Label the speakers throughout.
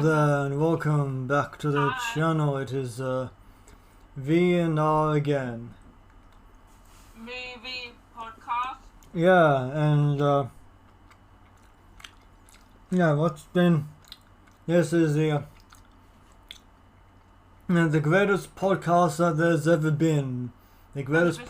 Speaker 1: there, and welcome back to the channel. It is V and R again.
Speaker 2: Moo-V podcast.
Speaker 1: Yeah, and what's been? This is the greatest podcast that there's ever been. The greatest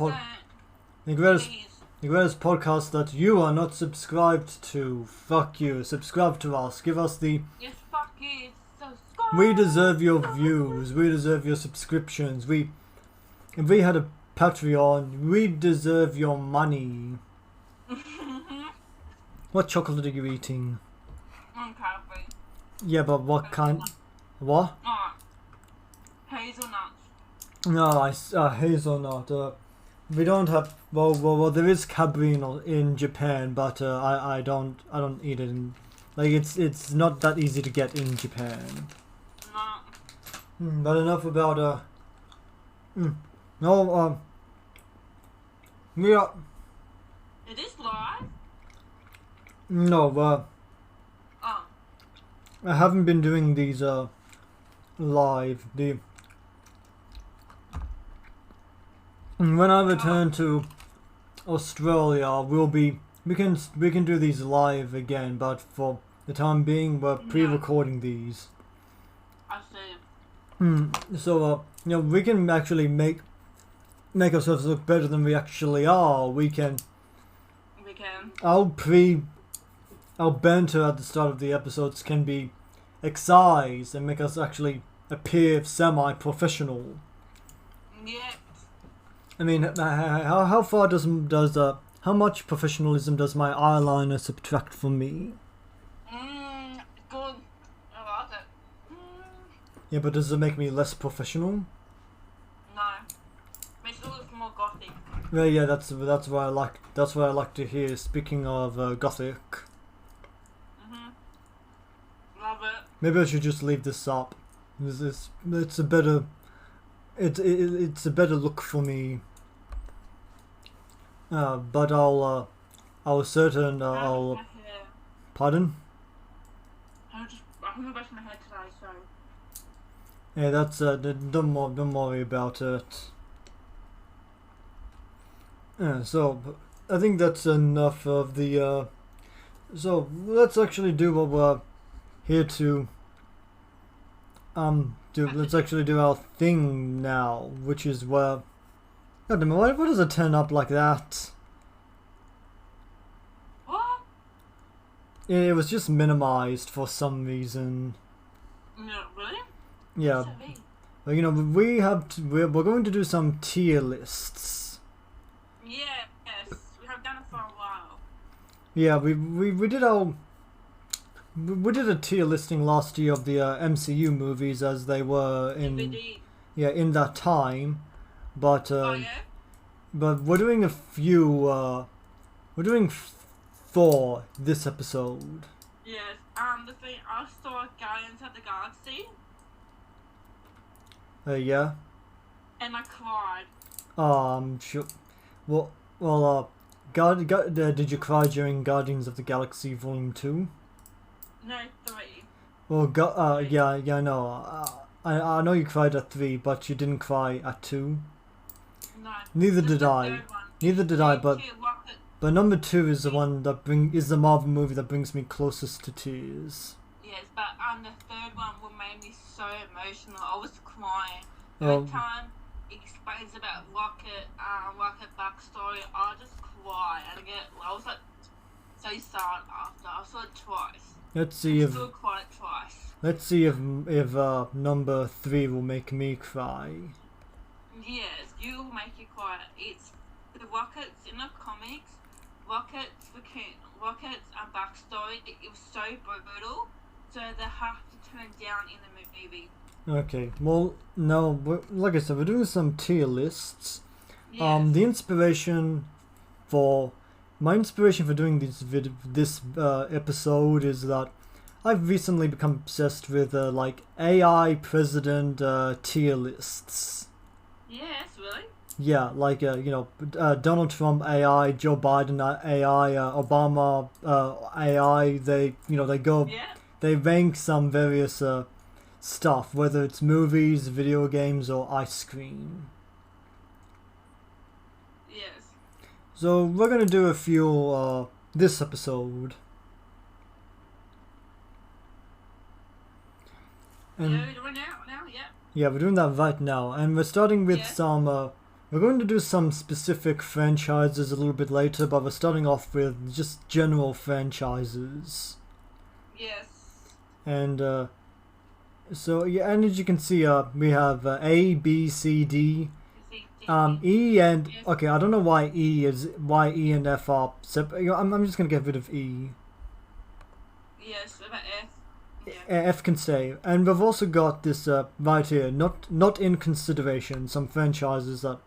Speaker 1: the greatest podcast that you are not subscribed to. Fuck you. Subscribe to us. Give us the.
Speaker 2: Yes, fuck you. Subscribe.
Speaker 1: We deserve your views. We deserve your subscriptions. If we had a Patreon, we deserve your money. What chocolate are you eating?
Speaker 2: Cadbury.
Speaker 1: Yeah, but what kind? What?
Speaker 2: Hazelnuts.
Speaker 1: No, hazelnut. We don't have. Well, there is Cadbury in Japan, but I don't eat it. It's not that easy to get in Japan.
Speaker 2: No.
Speaker 1: But enough about no. Yeah.
Speaker 2: It is live.
Speaker 1: No. I haven't been doing these live. When I return to Australia, we can do these live again, but for the time being, we're pre-recording these.
Speaker 2: I see.
Speaker 1: So we can actually make ourselves look better than we actually are. We can. Our banter at the start of the episodes can be excised and make us actually appear semi-professional.
Speaker 2: Yeah.
Speaker 1: I mean, how far does how much professionalism does my eyeliner subtract from me?
Speaker 2: Good. I like it.
Speaker 1: Yeah, but does it make me less professional?
Speaker 2: No. Makes it look more gothic.
Speaker 1: Yeah, that's what I like to hear. Speaking of gothic.
Speaker 2: Love it.
Speaker 1: Maybe I should just leave this up. It's a better look for me. But I'll certain I'll.
Speaker 2: My hair.
Speaker 1: Pardon?
Speaker 2: I'm gonna brush my hair today, so.
Speaker 1: Yeah, that's don't worry about it. So I think that's enough of the. So let's actually do what we're here to. Let's actually do our thing now, which is where. God damn it, why does it turn up like that?
Speaker 2: What?
Speaker 1: It was just minimized for some reason.
Speaker 2: No, really?
Speaker 1: Yeah. But, we're going to do some tier lists.
Speaker 2: Yes, we have done it for a while.
Speaker 1: Yeah, we did our. We did a tier listing last year of the MCU movies as they were in
Speaker 2: DVD.
Speaker 1: in that time, but
Speaker 2: Oh yeah?
Speaker 1: but we're doing a few. We're doing 4 this episode.
Speaker 2: Yes. The thing I saw Guardians of the Galaxy
Speaker 1: Yeah.
Speaker 2: and I cried.
Speaker 1: Sure. Did you cry during Guardians of the Galaxy Volume 2?
Speaker 2: No, 3.
Speaker 1: Well, yeah, I know. I know you cried at 3, but you didn't cry at 2.
Speaker 2: No.
Speaker 1: Neither
Speaker 2: Just
Speaker 1: did
Speaker 2: the
Speaker 1: I.
Speaker 2: third one.
Speaker 1: Neither did I, but
Speaker 2: Rocket.
Speaker 1: number 2 is the one that is the Marvel movie that brings me closest to tears.
Speaker 2: Yes, but the third one made me so emotional. I was crying.
Speaker 1: Oh.
Speaker 2: Every time it explains about Rocket backstory, I just cry and I was like so sad after. I saw it twice.
Speaker 1: Let's see if
Speaker 2: Still cried twice.
Speaker 1: number 3 will make me cry.
Speaker 2: Yes, you will make you cry. It's the Rockets in the comics. Rockets backstory. It was so brutal, so they have to turn down in the movie.
Speaker 1: Okay, well, no, like I said, we're doing some tier lists.
Speaker 2: Yes.
Speaker 1: The inspiration for doing this episode is that I've recently become obsessed with AI president tier lists.
Speaker 2: Yes, really.
Speaker 1: Yeah, Donald Trump AI, Joe Biden AI, Obama AI. They go.
Speaker 2: Yeah.
Speaker 1: they rank some various stuff, whether it's movies, video games, or ice cream.
Speaker 2: Yes.
Speaker 1: So we're gonna do a few this episode. And
Speaker 2: Yeah, we're doing now, yeah.
Speaker 1: yeah, we're doing that right now, and we're starting with some. We're going to do some specific franchises a little bit later, but we're starting off with just general franchises.
Speaker 2: Yes.
Speaker 1: And so yeah, and as you can see, we have A, B, C, D, E, and
Speaker 2: Yes.
Speaker 1: okay, I don't know why E and F are separate. I'm just gonna get rid of E.
Speaker 2: Yes, about F. Yeah.
Speaker 1: F can stay, and we've also got this right here, not in consideration. Some franchises that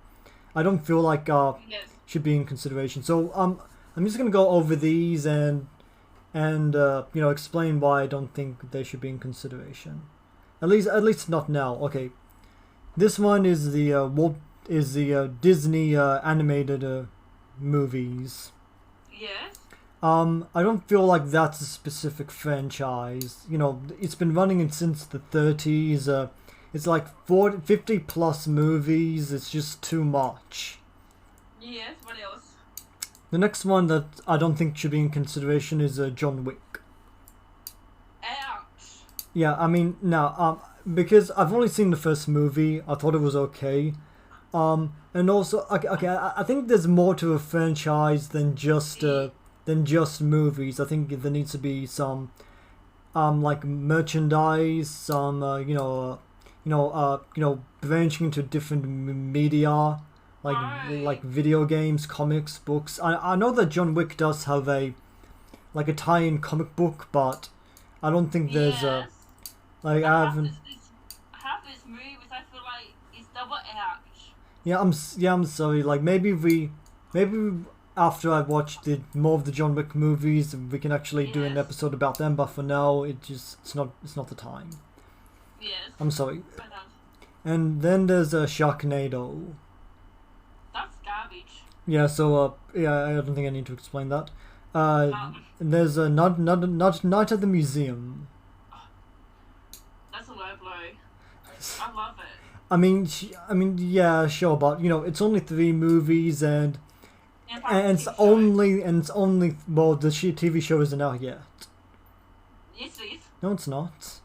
Speaker 1: I don't feel like
Speaker 2: Yes.
Speaker 1: should be in consideration. So I'm just gonna go over these and explain why I don't think they should be in consideration. At least not now. Okay, this one is the Disney animated movies.
Speaker 2: Yes.
Speaker 1: I don't feel like that's a specific franchise. It's been running since the 30s. It's like 50 plus movies. It's just too much.
Speaker 2: Yes, what else?
Speaker 1: The next one that I don't think should be in consideration is John Wick.
Speaker 2: Ouch.
Speaker 1: Yeah, I mean, now, because I've only seen the first movie, I thought it was okay. And also, okay, I think there's more to a franchise than just movies. I think there needs to be some, like merchandise, some, branching into different media, like video games, comics, books. I know that John Wick does have a tie-in comic book, but I don't think there's
Speaker 2: Yes.
Speaker 1: I haven't.
Speaker 2: Half these movies, I feel like it's double ouch.
Speaker 1: I'm sorry. Like maybe after I watch more of the John Wick movies, we can actually do an
Speaker 2: Yes.
Speaker 1: episode about them. But for now, it's not the time.
Speaker 2: Yes.
Speaker 1: I'm sorry.
Speaker 2: But,
Speaker 1: And then there's Sharknado.
Speaker 2: that's garbage.
Speaker 1: Yeah. So yeah, I don't think I need to explain that.
Speaker 2: Um,
Speaker 1: And there's Night at the Museum.
Speaker 2: That's a low blow. I love it.
Speaker 1: I mean, yeah, sure, but it's only 3 movies, and it's only well, the TV show isn't out yet.
Speaker 2: Yes, it is.
Speaker 1: No, it's not.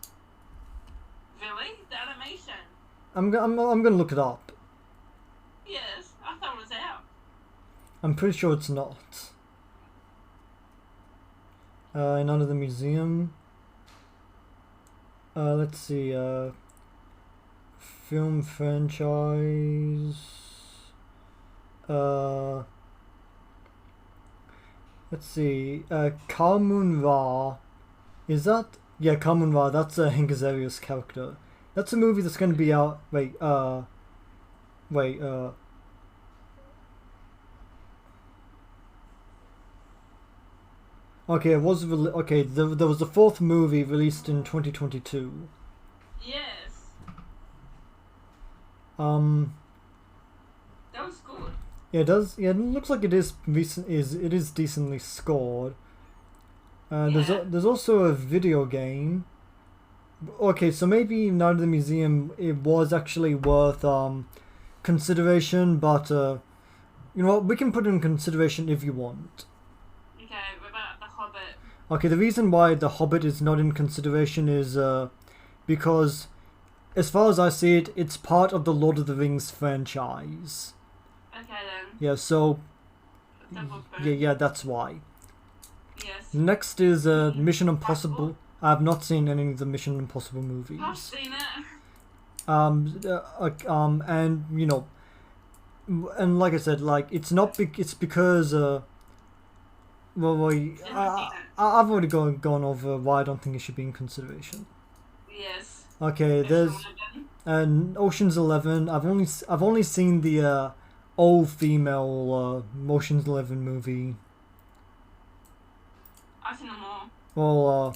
Speaker 2: Really? The animation?
Speaker 1: I'm gonna look it up.
Speaker 2: Yes, I thought it was out.
Speaker 1: I'm pretty sure it's not. Night at the Museum. Let's see. Film franchise. Let's see. Kalmun Ra. Is that? Yeah, Kalmun Ra. That's Hank Azaria's character. That's a movie that's going to be out. Wait. Okay, it was okay. There was a 4th movie released in 2022.
Speaker 2: Yes. That was good.
Speaker 1: Yeah, it does. Yeah, it looks like it is decently scored.
Speaker 2: Yeah.
Speaker 1: There's also a video game. Okay, so maybe Night at the Museum it was actually worth consideration, but you know what? We can put it in consideration if you want.
Speaker 2: Okay, what about The Hobbit?
Speaker 1: Okay, the reason why The Hobbit is not in consideration is because, as far as I see it, it's part of the Lord of the Rings franchise.
Speaker 2: Okay then.
Speaker 1: Yeah, so
Speaker 2: Double
Speaker 1: yeah, that's why.
Speaker 2: Yes.
Speaker 1: Next is Mission Impossible. I have not seen any of the Mission Impossible movies.
Speaker 2: I've seen it.
Speaker 1: And and like I said, like it's not it's because I've already gone over why I don't think it should be in consideration.
Speaker 2: Yes.
Speaker 1: Okay, there's Ocean's 11. I've only seen the all female Ocean's 11 movie.
Speaker 2: I've seen them all.
Speaker 1: Well,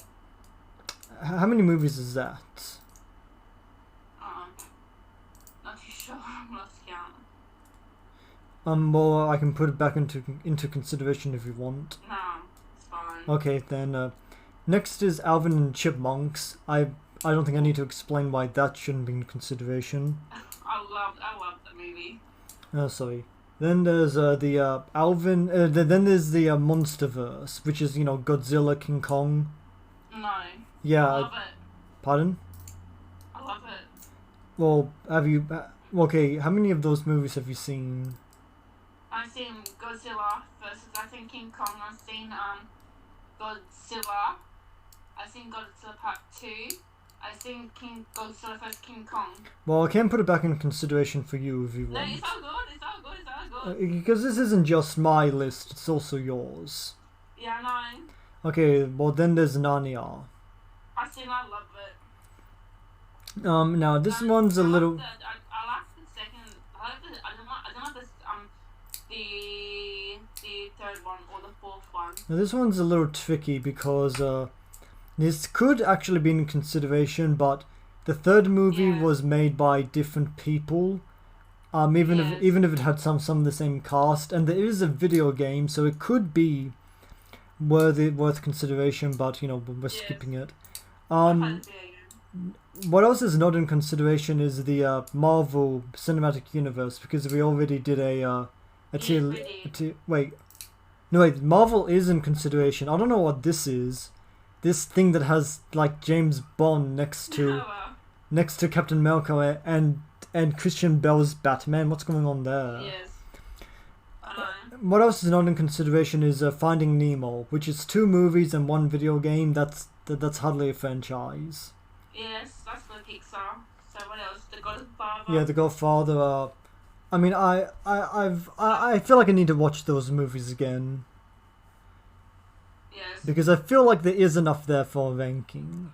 Speaker 1: how many movies is that?
Speaker 2: Not too sure. I'm lost count.
Speaker 1: Well, I can put it back into consideration if you want.
Speaker 2: No, it's fine.
Speaker 1: Okay, then Next is Alvin and Chipmunks. I don't think I need to explain why that shouldn't be in consideration.
Speaker 2: I love that movie.
Speaker 1: Oh, sorry. Then there's the Alvin. Then there's the MonsterVerse, which is Godzilla, King Kong.
Speaker 2: No.
Speaker 1: Yeah.
Speaker 2: I love it.
Speaker 1: Pardon?
Speaker 2: I love it.
Speaker 1: Well, have you? Okay, how many of those movies have you seen?
Speaker 2: I've seen Godzilla versus I think King Kong. I've seen Godzilla. I've seen Godzilla Part 2. I've seen Godzilla vs King Kong.
Speaker 1: Well, I can put it back in consideration for you if you
Speaker 2: No,
Speaker 1: want.
Speaker 2: it's all good. It's all good. It's all good.
Speaker 1: Because this isn't just my list; it's also yours.
Speaker 2: Yeah, I know.
Speaker 1: Okay, well then there's Narnia.
Speaker 2: I love it.
Speaker 1: Now this one's a little.
Speaker 2: I like the second. I don't like the third one or the fourth one.
Speaker 1: Now this one's a little tricky because this could actually be in consideration, but the third movie was made by different people. Even if it had some of the same cast, and there is a video game, so it could be worth consideration. But we're skipping it. What else is not in consideration is the Marvel Cinematic Universe, because we already did wait. Marvel is in consideration. I don't know what this is. This thing that has like James Bond next to Captain America and Christian Bale's Batman. What's going on there?
Speaker 2: Yes.
Speaker 1: What else is not in consideration is Finding Nemo, which is 2 movies and 1 video game. That's hardly a franchise.
Speaker 2: Yes, that's the Pixar. So what else? The Godfather.
Speaker 1: Yeah, The Godfather. I mean, I feel like I need to watch those movies again.
Speaker 2: Yes.
Speaker 1: Because I feel like there is enough there for a ranking.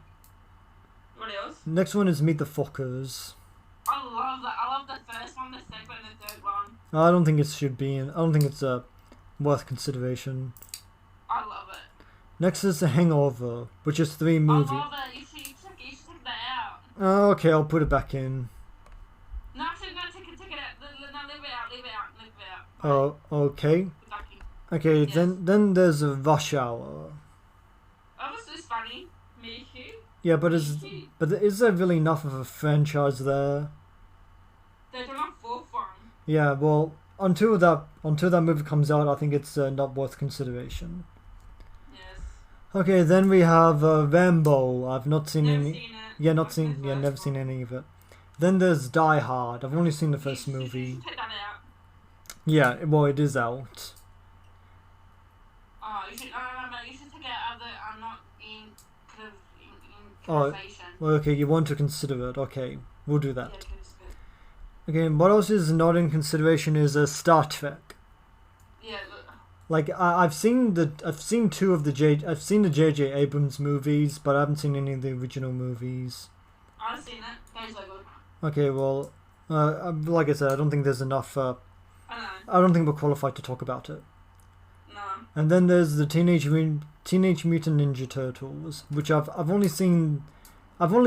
Speaker 2: What else?
Speaker 1: Next one is Meet the Fockers.
Speaker 2: I love that. I love the first one, the second, and the third one.
Speaker 1: I don't think it should be in. I don't think it's worth consideration.
Speaker 2: I love it.
Speaker 1: Next is The Hangover, which is 3 movies.
Speaker 2: I love it. You should take that out.
Speaker 1: Oh, okay, I'll put it back in.
Speaker 2: No, actually, no, take it out. No, leave it out.
Speaker 1: Oh, okay. Okay,
Speaker 2: Yes.
Speaker 1: then there's a Rush Hour.
Speaker 2: Oh, this is funny. Me too.
Speaker 1: Yeah, but is there really enough of a franchise there?
Speaker 2: They're doing a fourth one.
Speaker 1: Yeah, well, until that movie comes out, I think it's not worth consideration.
Speaker 2: Yes.
Speaker 1: Okay, then we have Rambo. I've not seen
Speaker 2: Never
Speaker 1: any.
Speaker 2: seen it.
Speaker 1: Yeah,
Speaker 2: I've
Speaker 1: never seen any of it. Then there's Die Hard. I've only seen the first movie.
Speaker 2: You should take that out.
Speaker 1: Yeah, well, it is out.
Speaker 2: Oh, you should. No, you should take it out of the. I'm not in
Speaker 1: Oh,
Speaker 2: conversation.
Speaker 1: well, okay, you want to consider it. Okay, we'll do
Speaker 2: Yeah,
Speaker 1: that.
Speaker 2: 'cause
Speaker 1: Okay, what else is not in consideration is Star Trek.
Speaker 2: yeah, look.
Speaker 1: Like I've seen the J.J. Abrams movies, but I haven't seen any of the original movies.
Speaker 2: I've seen it. Those are good.
Speaker 1: Okay, well, like I said, I don't think there's enough.
Speaker 2: I know.
Speaker 1: I don't think we're qualified to talk about it.
Speaker 2: No.
Speaker 1: And then there's the Teenage Mutant Ninja Turtles, which I've only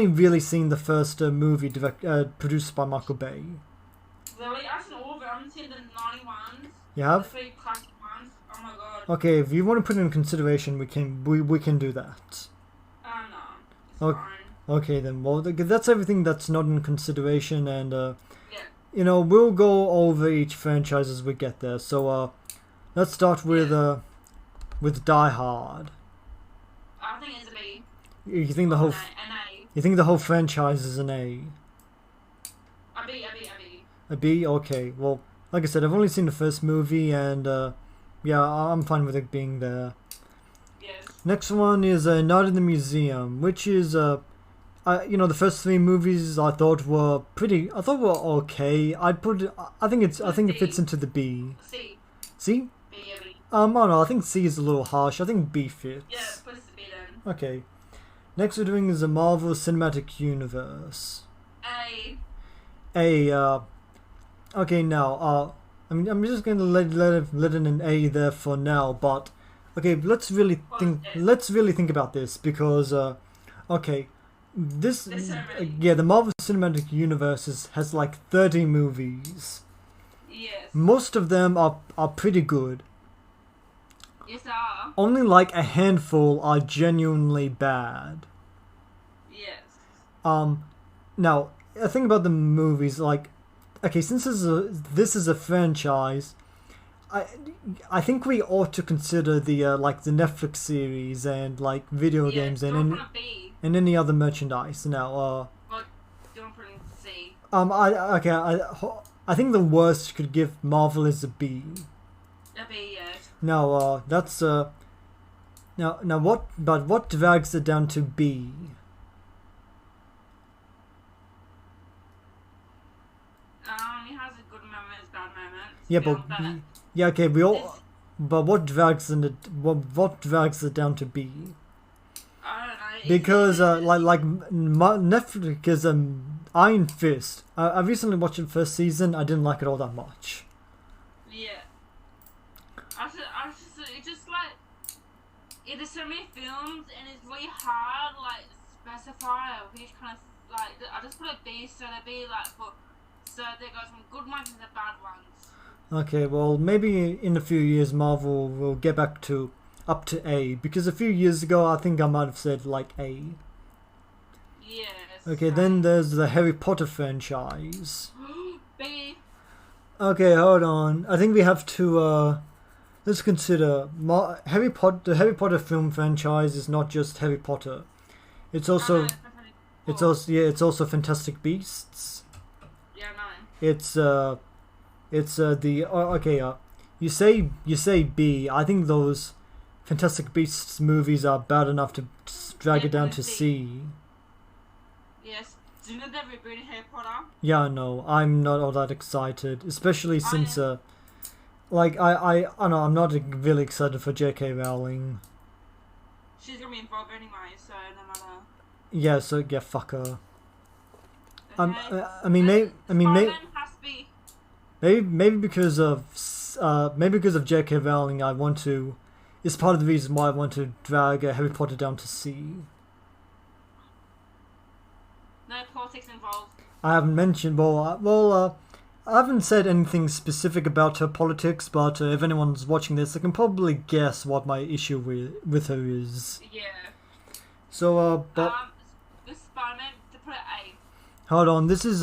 Speaker 1: really seen the first movie produced by Michael Bay.
Speaker 2: Really? I've seen all of it. I haven't seen the 91s.
Speaker 1: You
Speaker 2: The
Speaker 1: have?
Speaker 2: 3 classic ones. Oh my god.
Speaker 1: Okay, if you want to put it in consideration, we can do that.
Speaker 2: No. It's
Speaker 1: Okay.
Speaker 2: fine.
Speaker 1: Okay then. Well, that's everything that's not in consideration, and
Speaker 2: Yeah.
Speaker 1: we'll go over each franchise as we get there. So let's start with Die Hard.
Speaker 2: I think it's a B.
Speaker 1: You think the whole
Speaker 2: An A.
Speaker 1: you think the whole franchise is an A?
Speaker 2: A B.
Speaker 1: A B? Okay. Well, like I said, I've only seen the first movie, and yeah, I'm fine with it being there.
Speaker 2: Yes.
Speaker 1: Next one is Night in the Museum, which is the first 3 movies I thought were okay. I think it fits into the B.
Speaker 2: C.
Speaker 1: C?
Speaker 2: B, yeah, B.
Speaker 1: Oh no, I think C is a little harsh. I think B fits.
Speaker 2: Yeah, push the B then.
Speaker 1: Okay. Next we're doing is the Marvel Cinematic Universe.
Speaker 2: A.
Speaker 1: Okay, now, I'm just gonna let in an A there for now, but okay, let's really think about this, because okay, the Marvel Cinematic Universe has like 30 movies.
Speaker 2: Yes.
Speaker 1: Most of them are pretty good.
Speaker 2: Yes, they are.
Speaker 1: Only like a handful are genuinely bad.
Speaker 2: Yes.
Speaker 1: Now, I think about the movies, like, okay, since this is a franchise, I I think we ought to consider the like the Netflix series and like video
Speaker 2: Yeah,
Speaker 1: games
Speaker 2: don't put a B.
Speaker 1: and any other merchandise. Now,
Speaker 2: Well, don't put in C.
Speaker 1: I think the worst you could give Marvel is a B.
Speaker 2: A B, yes.
Speaker 1: Now, that's now what drags it down to B?
Speaker 2: He has a good moments, bad moments.
Speaker 1: Yeah, yeah, okay, we all.
Speaker 2: This-
Speaker 1: But what drags what drags it down to B?
Speaker 2: I don't know.
Speaker 1: Because Netflix is Iron Fist. I recently watched the first season. I didn't like it all that much.
Speaker 2: Yeah. It's just like it is so many films, and it's really hard like specify which kind of like. I just put a B, so they be like for so there goes from good ones to the bad ones.
Speaker 1: Okay, well maybe in a few years Marvel will get back to up to A, because a few years ago I think I might have said like A.
Speaker 2: Yes.
Speaker 1: Okay, then there's the Harry Potter franchise.
Speaker 2: B.
Speaker 1: Okay, hold on. I think we have to let's consider Harry Potter. The Harry Potter film franchise is not just Harry Potter. It's also it's also Fantastic Beasts.
Speaker 2: Yeah, no.
Speaker 1: It's the okay. You say B. I think those Fantastic Beasts movies are bad enough to drag it down to C.
Speaker 2: Yes. Do you know they're rebooting Harry Potter?
Speaker 1: Yeah, no, I'm not all that excited, especially since like I don't know, I'm not really excited for J.K. Rowling.
Speaker 2: She's gonna be involved anyway, so no matter.
Speaker 1: Yeah, so yeah, fuck her.
Speaker 2: Okay.
Speaker 1: Maybe
Speaker 2: has to be.
Speaker 1: maybe because of J.K. Rowling, I want to. It's part of the reason why I want to drag Harry Potter down to C.
Speaker 2: No politics involved.
Speaker 1: I haven't mentioned, I haven't said anything specific about her politics, but if anyone's watching this, they can probably guess what my issue with her is.
Speaker 2: Yeah.
Speaker 1: So, but
Speaker 2: This Spider-Man to put it A.
Speaker 1: hold on, this is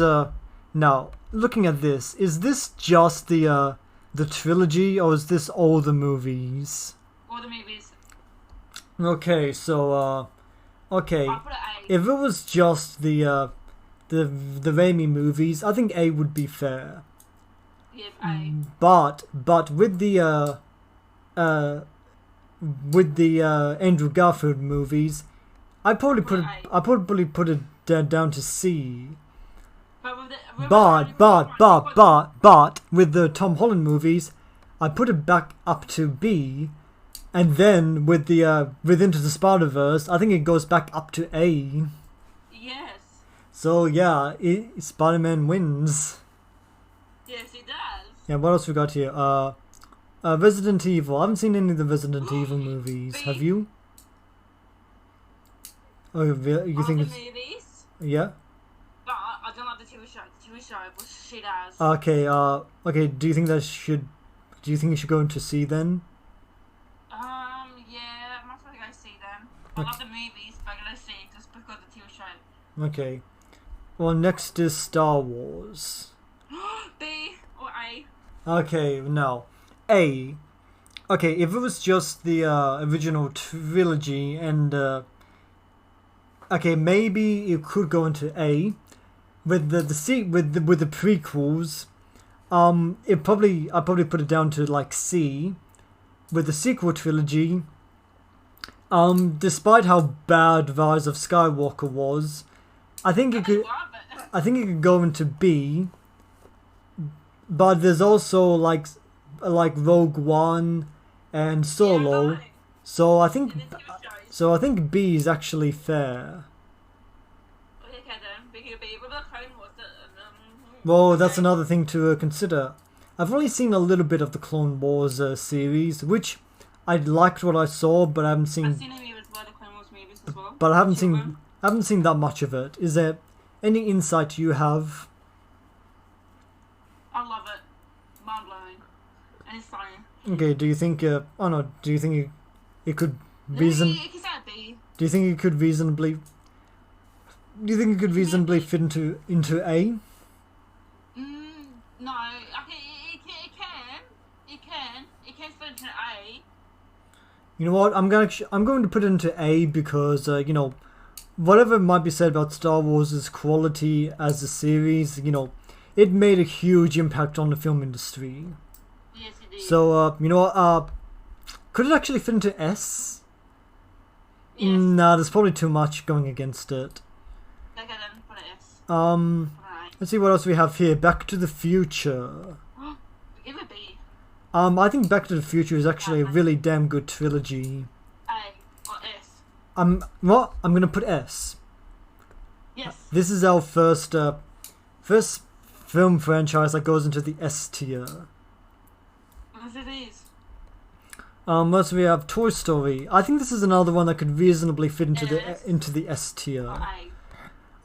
Speaker 1: now looking at this, is this just the trilogy, or is this all the movies?
Speaker 2: All the movies.
Speaker 1: Okay, so okay,
Speaker 2: I'll put it A.
Speaker 1: if it was just the Raimi movies, I think A would be fair.
Speaker 2: Yeah, A.
Speaker 1: But with the Andrew Garfield movies, I'd probably put it down to C. But with the Tom Holland movies, I put it back up to B, and then with the with Into the Spider-Verse, I think it goes back up to A.
Speaker 2: Yes.
Speaker 1: So yeah, Spider-Man wins.
Speaker 2: Yes, it does.
Speaker 1: Yeah, what else we got here? Resident Evil. I haven't seen any of the Resident Evil movies.
Speaker 2: B.
Speaker 1: Have you? Oh, you think
Speaker 2: the
Speaker 1: it's
Speaker 2: movies?
Speaker 1: yeah?
Speaker 2: But I don't like the TV show. The TV show was shit ass.
Speaker 1: Okay. Okay. Do you think you should go into C then?
Speaker 2: Yeah, I'm not supposed to go see them. I love the movies, but I'm gonna see just because of the TV show.
Speaker 1: Okay. Well, next is Star Wars.
Speaker 2: B or A.
Speaker 1: Okay, no. A. Okay, if it was just the original trilogy and okay, maybe it could go into A. With the prequels, I'd probably put it down to like C. With the sequel trilogy, despite how bad Rise of Skywalker was, I think it could go into B. But there's also like Rogue One and Solo,
Speaker 2: Yeah,
Speaker 1: so I think B is actually fair.
Speaker 2: okay then, B could be. What about Clone Wars?
Speaker 1: Well, that's another thing to consider. I've only seen a little bit of the Clone Wars series, which I liked what I saw, but I haven't seen.
Speaker 2: I've seen a movie as well, the Clone Wars movies as well.
Speaker 1: But I haven't seen that much of it. Is there any insight you have?
Speaker 2: I love it. Mind blowing. And it's funny.
Speaker 1: Okay, do you think? Oh no, do you think it could reason?
Speaker 2: It can start B.
Speaker 1: Do you think it could reasonably? Do you think it could reasonably fit into A?
Speaker 2: No. Okay, it can. It can fit into A.
Speaker 1: You know what? I'm going to put it into A because you know, whatever might be said about Star Wars' quality as a series, you know, it made a huge impact on the film industry.
Speaker 2: Yes, it did.
Speaker 1: So you know what? Could it actually fit into S?
Speaker 2: Yes.
Speaker 1: Nah, there's probably too much going against it.
Speaker 2: Okay, then put an S.
Speaker 1: Let's see what else we have here. Back to the Future.
Speaker 2: Give it B.
Speaker 1: I think Back to the Future is actually a really damn good trilogy.
Speaker 2: A or S.
Speaker 1: What? I'm gonna put S.
Speaker 2: Yes.
Speaker 1: This is our first film franchise that goes into the S tier.
Speaker 2: Yes, it is.
Speaker 1: Next we have Toy Story. I think this is another one that could reasonably fit into
Speaker 2: S.
Speaker 1: the S tier.
Speaker 2: Or A.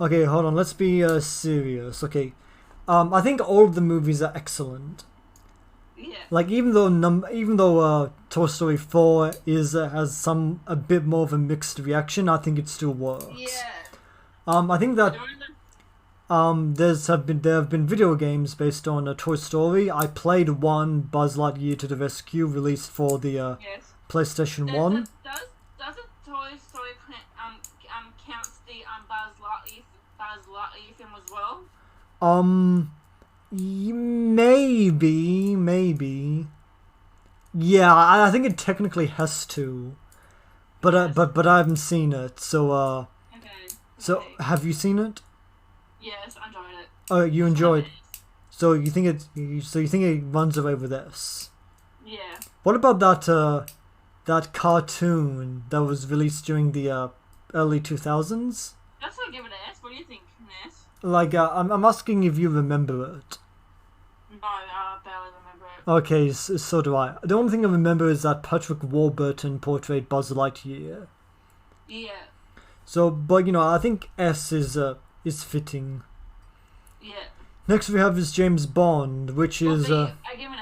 Speaker 1: Okay, hold on. Let's be serious. Okay, I think all of the movies are excellent.
Speaker 2: Yeah.
Speaker 1: Like even though Toy Story 4 has a bit more of a mixed reaction, I think it still works.
Speaker 2: Yeah.
Speaker 1: I think that there have been video games based on Toy Story. I played one, Buzz Lightyear to the Rescue, released for the
Speaker 2: Yes.
Speaker 1: PlayStation 1.
Speaker 2: Does a Toy Story counts the Buzz Lightyear film as well?
Speaker 1: Maybe. Yeah, I think it technically has to, but I haven't seen it. So
Speaker 2: Okay.
Speaker 1: so have you seen it?
Speaker 2: Yes, I enjoyed it.
Speaker 1: Oh, you enjoyed. So you think it runs away with this?
Speaker 2: Yeah.
Speaker 1: What about that cartoon that was released during the early 2000s?
Speaker 2: That's what I give it an S. What do you think, Ness?
Speaker 1: Like I'm asking if you remember it.
Speaker 2: No, I barely remember it.
Speaker 1: Okay, so do I. The only thing I remember is that Patrick Warburton portrayed Buzz Lightyear.
Speaker 2: Yeah.
Speaker 1: So, but you know, I think S is fitting.
Speaker 2: Yeah.
Speaker 1: Next we have is James Bond, which is
Speaker 2: I give it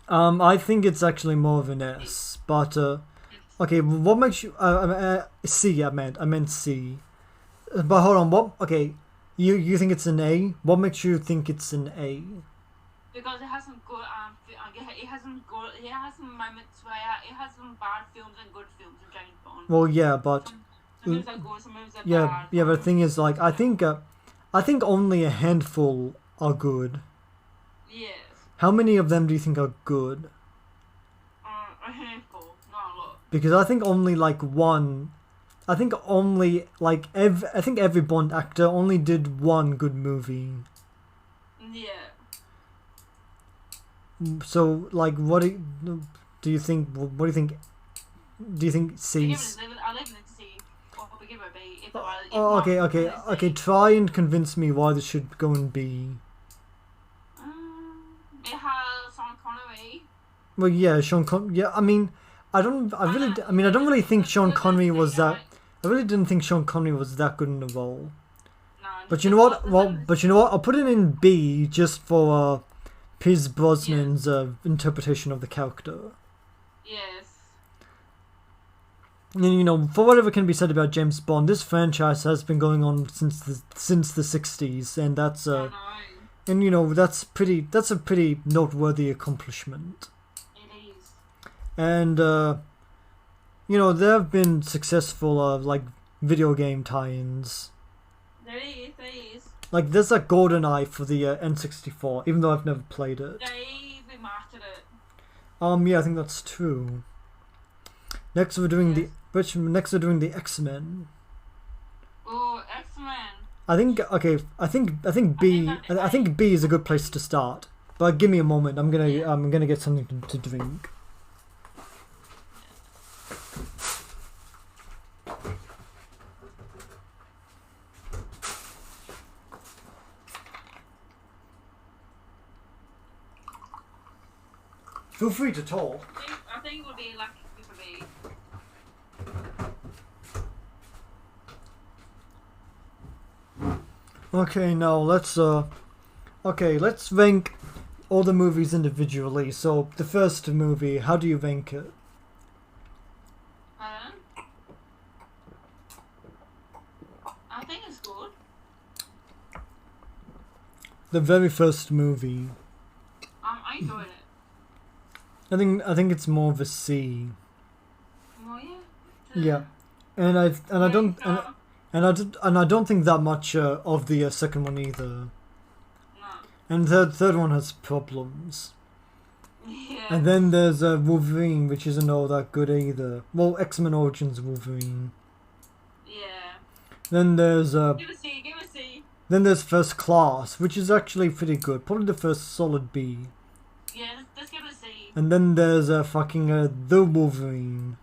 Speaker 2: an A.
Speaker 1: I think it's actually more of an S. But okay, what makes you C? I meant C. But hold on, what? Okay, you think it's an A? What makes you think it's an A?
Speaker 2: Because it has some good it has some moments where it has some bad films and good films in James Bond.
Speaker 1: Well, yeah, but
Speaker 2: Some movies are good, some movies are
Speaker 1: yeah,
Speaker 2: bad.
Speaker 1: but the thing is, like, I think only a handful are good.
Speaker 2: Yes.
Speaker 1: How many of them do you think are good?
Speaker 2: A handful, not a lot.
Speaker 1: Because I think only like one. I think only like I think every Bond actor only did one good movie.
Speaker 2: Yeah.
Speaker 1: So like, what do you think? What do you think? Do you think
Speaker 2: I
Speaker 1: C's?
Speaker 2: leave it to C. Or we give it a B.
Speaker 1: Okay. Try and convince me why this should go in B.
Speaker 2: It has Sean Connery.
Speaker 1: Well, yeah, yeah, I mean, I don't really think Sean Connery was that. I really didn't think Sean Connery was that good in the role.
Speaker 2: No.
Speaker 1: But you know what? I'll put it in B just for Pierce Brosnan's interpretation of the character.
Speaker 2: Yes.
Speaker 1: And you know, for whatever can be said about James Bond, this franchise has been going on since the 60s, and that's and you know that's a pretty noteworthy accomplishment.
Speaker 2: It is.
Speaker 1: And you know, there have been successful like video game tie-ins.
Speaker 2: There is.
Speaker 1: Like there's a GoldenEye for the N64, even though I've never played it.
Speaker 2: They remastered it.
Speaker 1: Yeah, I think that's true. Next we're doing the X-Men.
Speaker 2: Oh, X-Men.
Speaker 1: I think B is a good place to start. But give me a moment. I'm gonna get something to drink. Feel free to talk.
Speaker 2: I think it would be lucky for me.
Speaker 1: Okay, now let's rank all the movies individually. So the first movie, how do you rank it?
Speaker 2: I think it's good.
Speaker 1: The very first movie.
Speaker 2: I enjoyed it.
Speaker 1: I think it's more of a C.
Speaker 2: Oh yeah.
Speaker 1: Yeah, and I don't think that much of the second one either.
Speaker 2: No.
Speaker 1: And the third one has problems.
Speaker 2: Yeah.
Speaker 1: And then there's Wolverine, which isn't all that good either. Well, X-Men Origins Wolverine.
Speaker 2: Yeah.
Speaker 1: Then there's
Speaker 2: Give a C.
Speaker 1: then there's First Class, which is actually pretty good. Probably the first solid B.
Speaker 2: Yeah, let's give it a C.
Speaker 1: And then there's The Wolverine.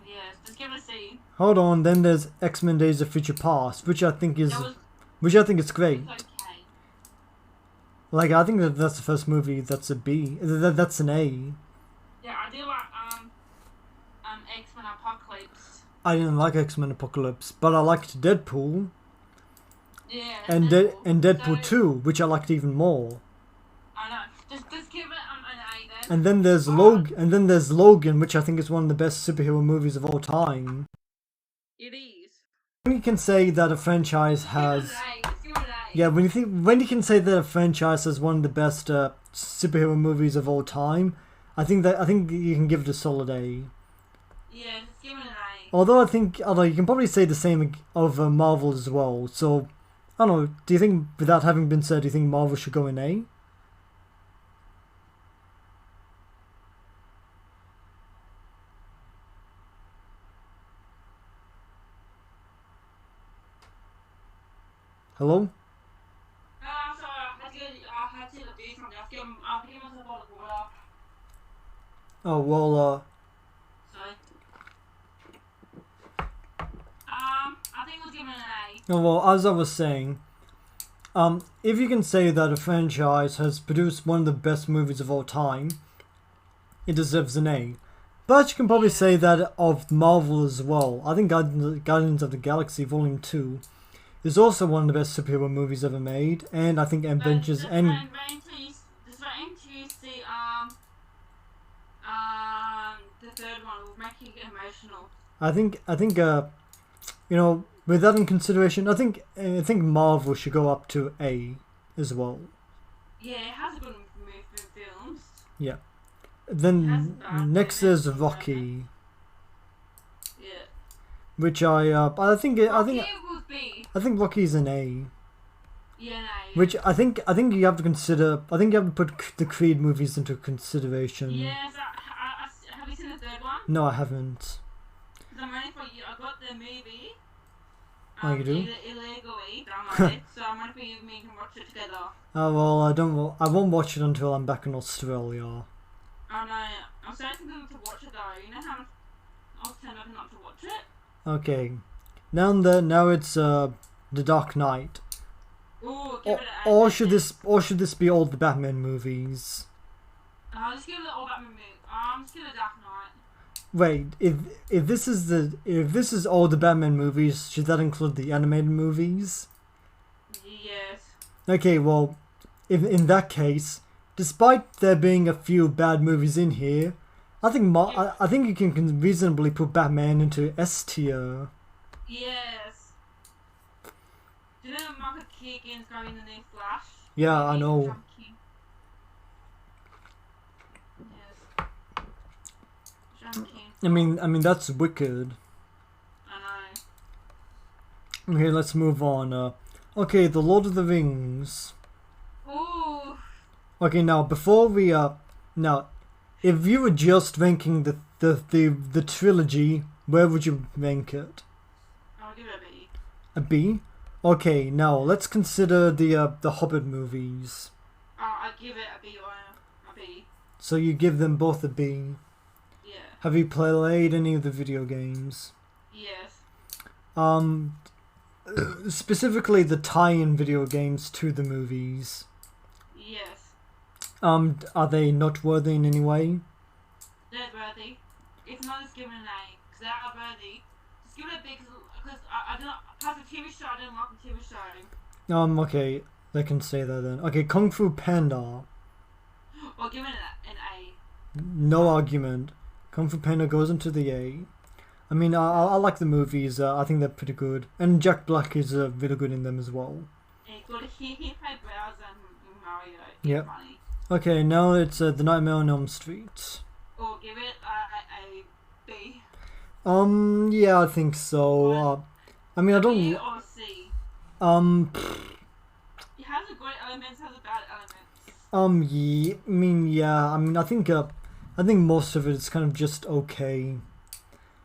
Speaker 2: Yes, let's give it a C.
Speaker 1: Hold on, then there's X-Men Days of Future Past, which I think is great.
Speaker 2: Okay.
Speaker 1: Like, I think that's the first movie that's a B. That's an A.
Speaker 2: Yeah, I do like X-Men Apocalypse.
Speaker 1: I didn't like X-Men Apocalypse, but I liked Deadpool.
Speaker 2: Yeah.
Speaker 1: And Deadpool 2, which I liked even more.
Speaker 2: I know. Just give it an A then.
Speaker 1: And then there's Logan, which I think is one of the best superhero movies of all time.
Speaker 2: It is.
Speaker 1: When you can say that a franchise has,
Speaker 2: Give it an A. Just give it an A.
Speaker 1: yeah, when you can say that a franchise has one of the best superhero movies of all time, I think you can give it a solid A.
Speaker 2: Yeah, just give it an A.
Speaker 1: Although you can probably say the same of Marvel as well. So I don't know. Do you think, without having been said, do you think Marvel should go in A? Hello?
Speaker 2: I'm sorry, I had to do something. I'll give myself a bottle of water.
Speaker 1: Oh well.
Speaker 2: Sorry. I think we'll give it an A.
Speaker 1: Oh, well, as I was saying, if you can say that a franchise has produced one of the best movies of all time, it deserves an A. But you can probably say that of Marvel as well. I think Guardians of the Galaxy Volume 2 is also one of the best superhero movies ever made, and I think Avengers and
Speaker 2: Just wait until you see the third one will make you emotional.
Speaker 1: I think you know, with that in consideration, I think Marvel should go up to A as well.
Speaker 2: Yeah, it has a good movie films.
Speaker 1: Yeah. Then next there's Rocky,
Speaker 2: Yeah.
Speaker 1: which I think
Speaker 2: was B.
Speaker 1: I think Rocky's an A.
Speaker 2: Yeah, no.
Speaker 1: Which I think you have to consider. I think you have to put the Creed movies into consideration.
Speaker 2: Yes, have you seen the third one?
Speaker 1: No, I haven't.
Speaker 2: Because I'm waiting for you. I got the movie.
Speaker 1: Oh, you do?
Speaker 2: Illegally downloaded, so I'm waiting for you and me can watch it together.
Speaker 1: Oh well, I won't watch it until I'm back in Australia.
Speaker 2: Oh no, I'm starting to watch it though. You know how I'll tell them not to watch it?
Speaker 1: Okay, now it's The Dark Knight.
Speaker 2: Ooh, give it an A.
Speaker 1: Or should this be all the Batman movies?
Speaker 2: Just give it all Batman movie. Just give it Dark Knight.
Speaker 1: Wait, if this is all the Batman movies, should that include the animated movies?
Speaker 2: Yes.
Speaker 1: Okay, well, in that case, despite there being a few bad movies in here, I think you can reasonably put Batman into S tier.
Speaker 2: Yes. Do you know Michael Keegan's going in the new Flash?
Speaker 1: Yeah, I know.
Speaker 2: Yes.
Speaker 1: I mean that's wicked.
Speaker 2: I know.
Speaker 1: Okay, let's move on. Okay, The Lord of the Rings.
Speaker 2: Ooh.
Speaker 1: Okay, now before we if you were just ranking the trilogy, where would you rank it?
Speaker 2: I'll give it a B.
Speaker 1: A B? Okay, now let's consider the Hobbit movies.
Speaker 2: I give it a B or a B.
Speaker 1: So you give them both a B.
Speaker 2: Yeah.
Speaker 1: Have you played any of the video games?
Speaker 2: Yes.
Speaker 1: Specifically the tie-in video games to the movies.
Speaker 2: Yes.
Speaker 1: Are they noteworthy in any way?
Speaker 2: They're worthy. If not, just give it an A. Because they are worthy. Just give it a B because I don't know. Past the TV show, I don't like the TV show.
Speaker 1: Okay, they can say that then. Okay, Kung Fu Panda.
Speaker 2: Or give it an A.
Speaker 1: No argument. Kung Fu Panda goes into the A. I mean, I like the movies. I think they're pretty good, and Jack Black is really good in them as well.
Speaker 2: Yeah, good. He played Bowser and Mario.
Speaker 1: Yep.
Speaker 2: Funny.
Speaker 1: Okay, now it's The Nightmare on Elm Street.
Speaker 2: Or give it a B.
Speaker 1: Yeah, I think so. I mean, I don't.
Speaker 2: B or C. It has a great elements, has a bad elements.
Speaker 1: Yeah. I mean, I think most of it is kind of just okay.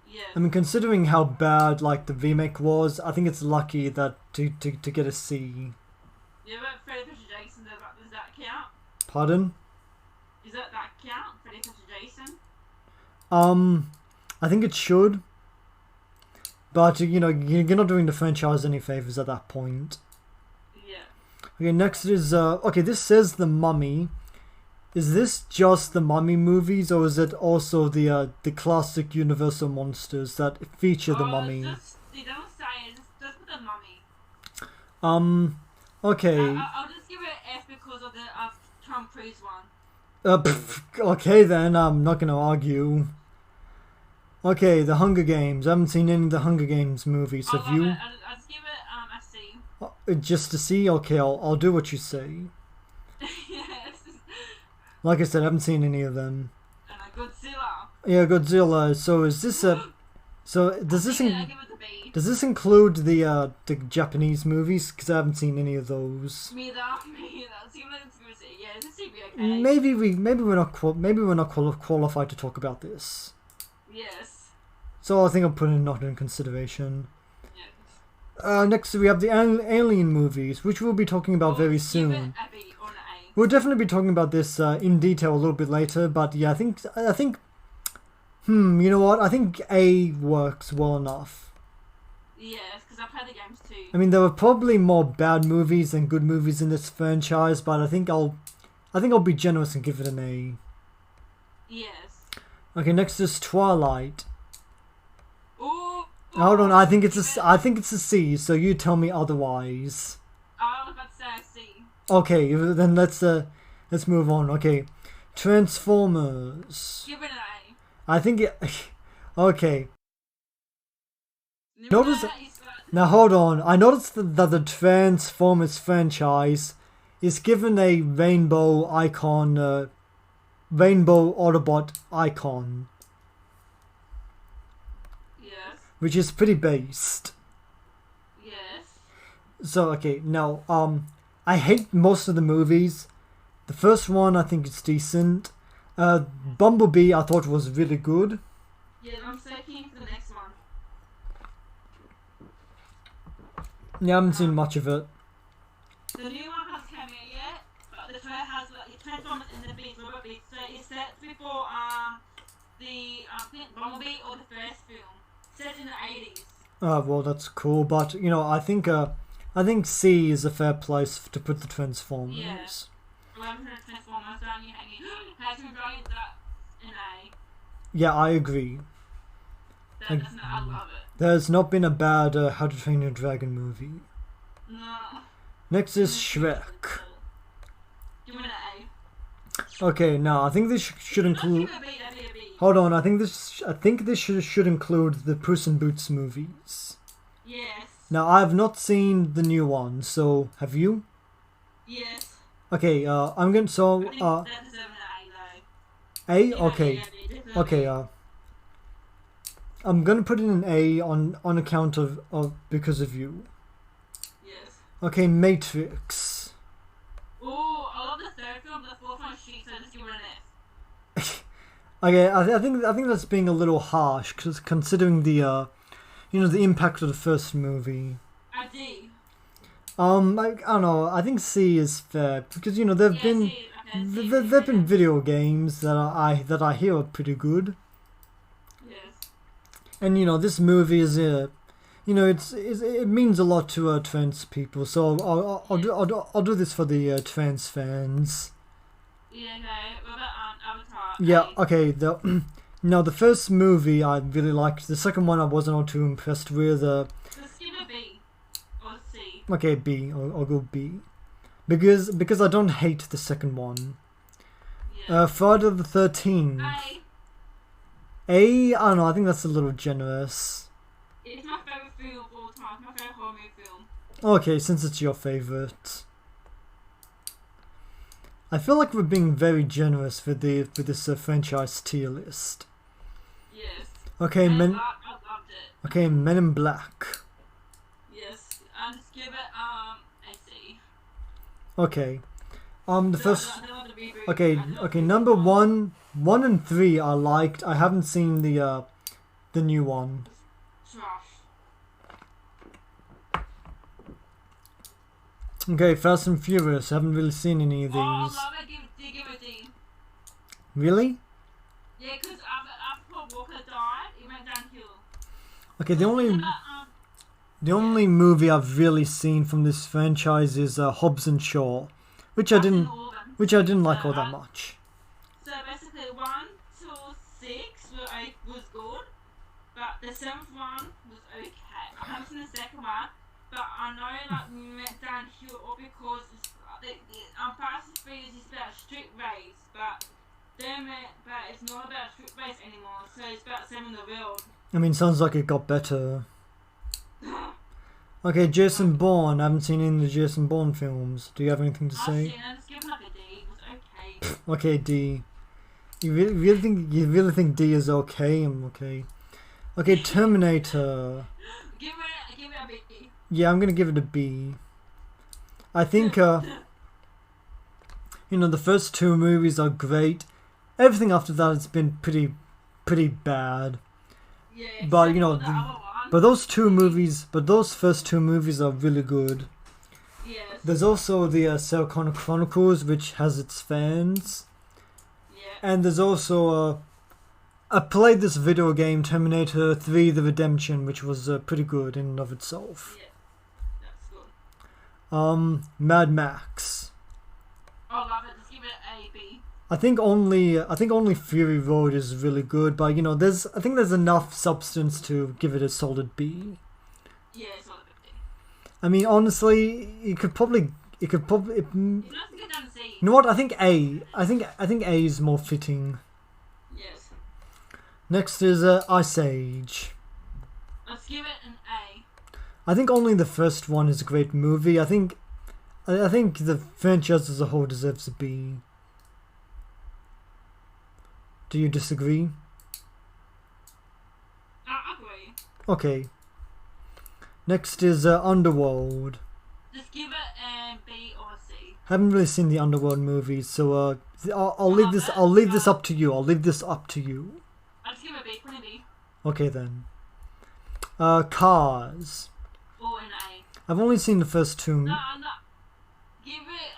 Speaker 2: Yeah.
Speaker 1: I mean, considering how bad like the remake was, I think it's lucky that to get a C.
Speaker 2: Yeah, but Freddy vs. Jason, does that count?
Speaker 1: Pardon?
Speaker 2: Does that count? Freddy vs. Jason?
Speaker 1: I think it should. But, you know, you're not doing the franchise any favors at that point.
Speaker 2: Yeah.
Speaker 1: Okay, next is, okay, this says The Mummy. Is this just the Mummy movies, or is it also the classic Universal monsters that feature the Mummy?
Speaker 2: They don't say it, it's just the Mummy.
Speaker 1: Okay.
Speaker 2: I'll just give it an F because of the Tom Cruise one.
Speaker 1: Okay then, I'm not gonna argue. Okay, The Hunger Games. I haven't seen any of the Hunger Games movies. Have you?
Speaker 2: I'll just give it a C.
Speaker 1: Just a C? Okay, I'll do what you say.
Speaker 2: Yes.
Speaker 1: Like I said, I haven't seen any of them.
Speaker 2: And a Godzilla.
Speaker 1: Yeah, Godzilla. So is this a? So does this
Speaker 2: I'll give it a B.
Speaker 1: does this include the Japanese movies? Because I haven't seen any of those.
Speaker 2: Me either. Yeah, this should be okay.
Speaker 1: Maybe we're not qualified to talk about this.
Speaker 2: Yes.
Speaker 1: So I think I'll put it not in consideration.
Speaker 2: Yes.
Speaker 1: Next we have the Alien movies, which we'll be talking about very soon.
Speaker 2: Give it a B or an A.
Speaker 1: We'll definitely be talking about this in detail a little bit later, but yeah, I think. You know what? I think A works well enough.
Speaker 2: Yes, because I played the games too.
Speaker 1: I mean, there were probably more bad movies than good movies in this franchise, but I think I'll be generous and give it an A.
Speaker 2: Yes.
Speaker 1: Okay, next is Twilight.
Speaker 2: Ooh.
Speaker 1: Hold on, I think it's a C. So you tell me otherwise.
Speaker 2: I was about to say a C.
Speaker 1: Okay, then let's move on. Okay, Transformers.
Speaker 2: Give it an A.
Speaker 1: I think it. Okay. Now hold on. I noticed that the Transformers franchise is given a rainbow icon, rainbow Autobot icon.
Speaker 2: Yes.
Speaker 1: Which is pretty based.
Speaker 2: Yes.
Speaker 1: So okay, now I hate most of the movies. The first one I think is decent. Bumblebee I thought was really good.
Speaker 2: Yeah, I'm so keen for the next one.
Speaker 1: Yeah, I haven't seen much of it.
Speaker 2: The new one hasn't come out yet, but the trailer has like Transformers and the Beats Robot Beats. So it's set before the Bumblebee or the first film, set in the 80s.
Speaker 1: Well, that's cool, but you know, I think C is a fair place to put the Transformers.
Speaker 2: Yeah. Transformers, don't you? How to rate that in A?
Speaker 1: Yeah, I agree.
Speaker 2: I love it.
Speaker 1: There's not been a bad How to Train Your Dragon movie.
Speaker 2: No.
Speaker 1: Next is Shrek.
Speaker 2: Give it an A.
Speaker 1: Okay, now I think this should include.
Speaker 2: Give it a B.
Speaker 1: Hold on, I think this should include the Puss in Boots movies.
Speaker 2: Yes.
Speaker 1: Now I have not seen the new one, so have you?
Speaker 2: Yes.
Speaker 1: Okay, I'm going to
Speaker 2: I think that deserves an A though.
Speaker 1: A.
Speaker 2: Yeah,
Speaker 1: Okay,
Speaker 2: yeah,
Speaker 1: okay. I'm gonna put in an A on account of because of you.
Speaker 2: Yes.
Speaker 1: Okay, Matrix.
Speaker 2: Oh, I love the third film, but the fourth one shit, so just give it an F.
Speaker 1: Okay, I think that's being a little harsh, cause considering the the impact of the first movie.
Speaker 2: A D.
Speaker 1: I don't know. I think C is fair because there've been video games that I hear are pretty good.
Speaker 2: Yes.
Speaker 1: And this movie is it means a lot to trans people. So I'll do this for the trans fans.
Speaker 2: Yeah. Okay. What about Avatar?
Speaker 1: Yeah.
Speaker 2: A.
Speaker 1: Okay. Now the first movie I really liked. The second one I wasn't all too impressed with.
Speaker 2: Just give it B or C.
Speaker 1: Okay, B. I'll go B. Because I don't hate the second one.
Speaker 2: Yeah. Yeah.
Speaker 1: Friday the 13th. I don't know, I think that's a little generous.
Speaker 2: It's my favorite film of all time. It's my favorite horror movie film.
Speaker 1: Okay, since it's your favorite. I feel like we're being very generous with this franchise tier list.
Speaker 2: Yes.
Speaker 1: Okay,
Speaker 2: I loved it.
Speaker 1: Okay, Men in Black.
Speaker 2: Yes. And just give it a C.
Speaker 1: Okay. The first.
Speaker 2: I don't want to reboot.
Speaker 1: Okay. Number 1 and 3 I liked. I haven't seen the new one.
Speaker 2: Trash.
Speaker 1: Okay, Fast and Furious. I haven't really seen any of these.
Speaker 2: Oh, I love it. Give it a D.
Speaker 1: Really?
Speaker 2: Yeah, because after Paul Walker died, it went downhill.
Speaker 1: Okay, the only movie I've really seen from this franchise is Hobbs and Shaw, which I didn't like all that much.
Speaker 2: So basically, 1 to 6 was good, but the 7th one was okay. I haven't seen the second one, but I know like we went downhill all because Fast and Furious is about street race, but it's not about street race anymore. So it's about saving the world.
Speaker 1: I mean, sounds like it got better. Okay, Jason Bourne. I haven't seen any of the Jason Bourne films. Do you have anything to say?
Speaker 2: Just give it like a D. It was okay.
Speaker 1: Okay, D. You really think D is okay? I'm okay. Okay, Terminator.
Speaker 2: Give it a B.
Speaker 1: Yeah, I'm gonna give it a B. I think the first 2 movies are great. Everything after that has been pretty bad.
Speaker 2: Yeah,
Speaker 1: but those first 2 movies are really good.
Speaker 2: Yes.
Speaker 1: There's also the Sarah Connor Chronicles, which has its fans.
Speaker 2: Yeah.
Speaker 1: And there's also I played this video game, Terminator 3: The Redemption, which was pretty good in and of itself.
Speaker 2: Yeah. That's good.
Speaker 1: Mad Max.
Speaker 2: I love it. Just give it a B.
Speaker 1: I think only Fury Road is really good, but I think there's enough substance to give it a solid B.
Speaker 2: Yeah, it's not a B.
Speaker 1: I mean, honestly, it could probably.
Speaker 2: It has to go down to C.
Speaker 1: You know what? I think A. I think A is more fitting.
Speaker 2: Yes.
Speaker 1: Next is Ice Age.
Speaker 2: Let's give it an A.
Speaker 1: I think only the first one is a great movie. I think the franchise as a whole deserves a B. Do you disagree?
Speaker 2: I agree.
Speaker 1: Okay. Next is Underworld.
Speaker 2: Just give it a B or a C.
Speaker 1: Haven't really seen the Underworld movies, so I'll leave this. I'll leave this up to you. I'll leave this up to you.
Speaker 2: I'll just give it a B. Put it a B.
Speaker 1: Okay then. Cars.
Speaker 2: Or an A.
Speaker 1: I've only seen the first 2.
Speaker 2: No. Give it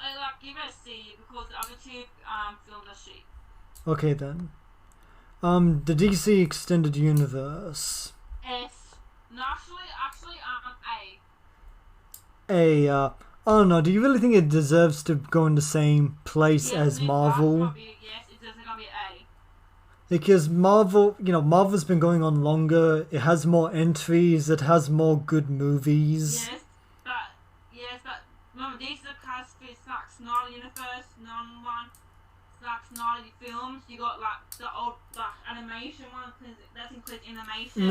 Speaker 2: a C because the other 2 films are shit.
Speaker 1: Okay then. The DC Extended Universe.
Speaker 2: S. No, actually,
Speaker 1: A. I don't know. Do you really think it deserves to go in the same place as Marvel?
Speaker 2: Yes, it doesn't gonna be A.
Speaker 1: Because Marvel's been going on longer. It has more entries. It has more good movies.
Speaker 2: Yes, but remember these are the cast for Zack Snyder universe, non-one. Zack Snyder films. You got like the old animation one because that includes animation.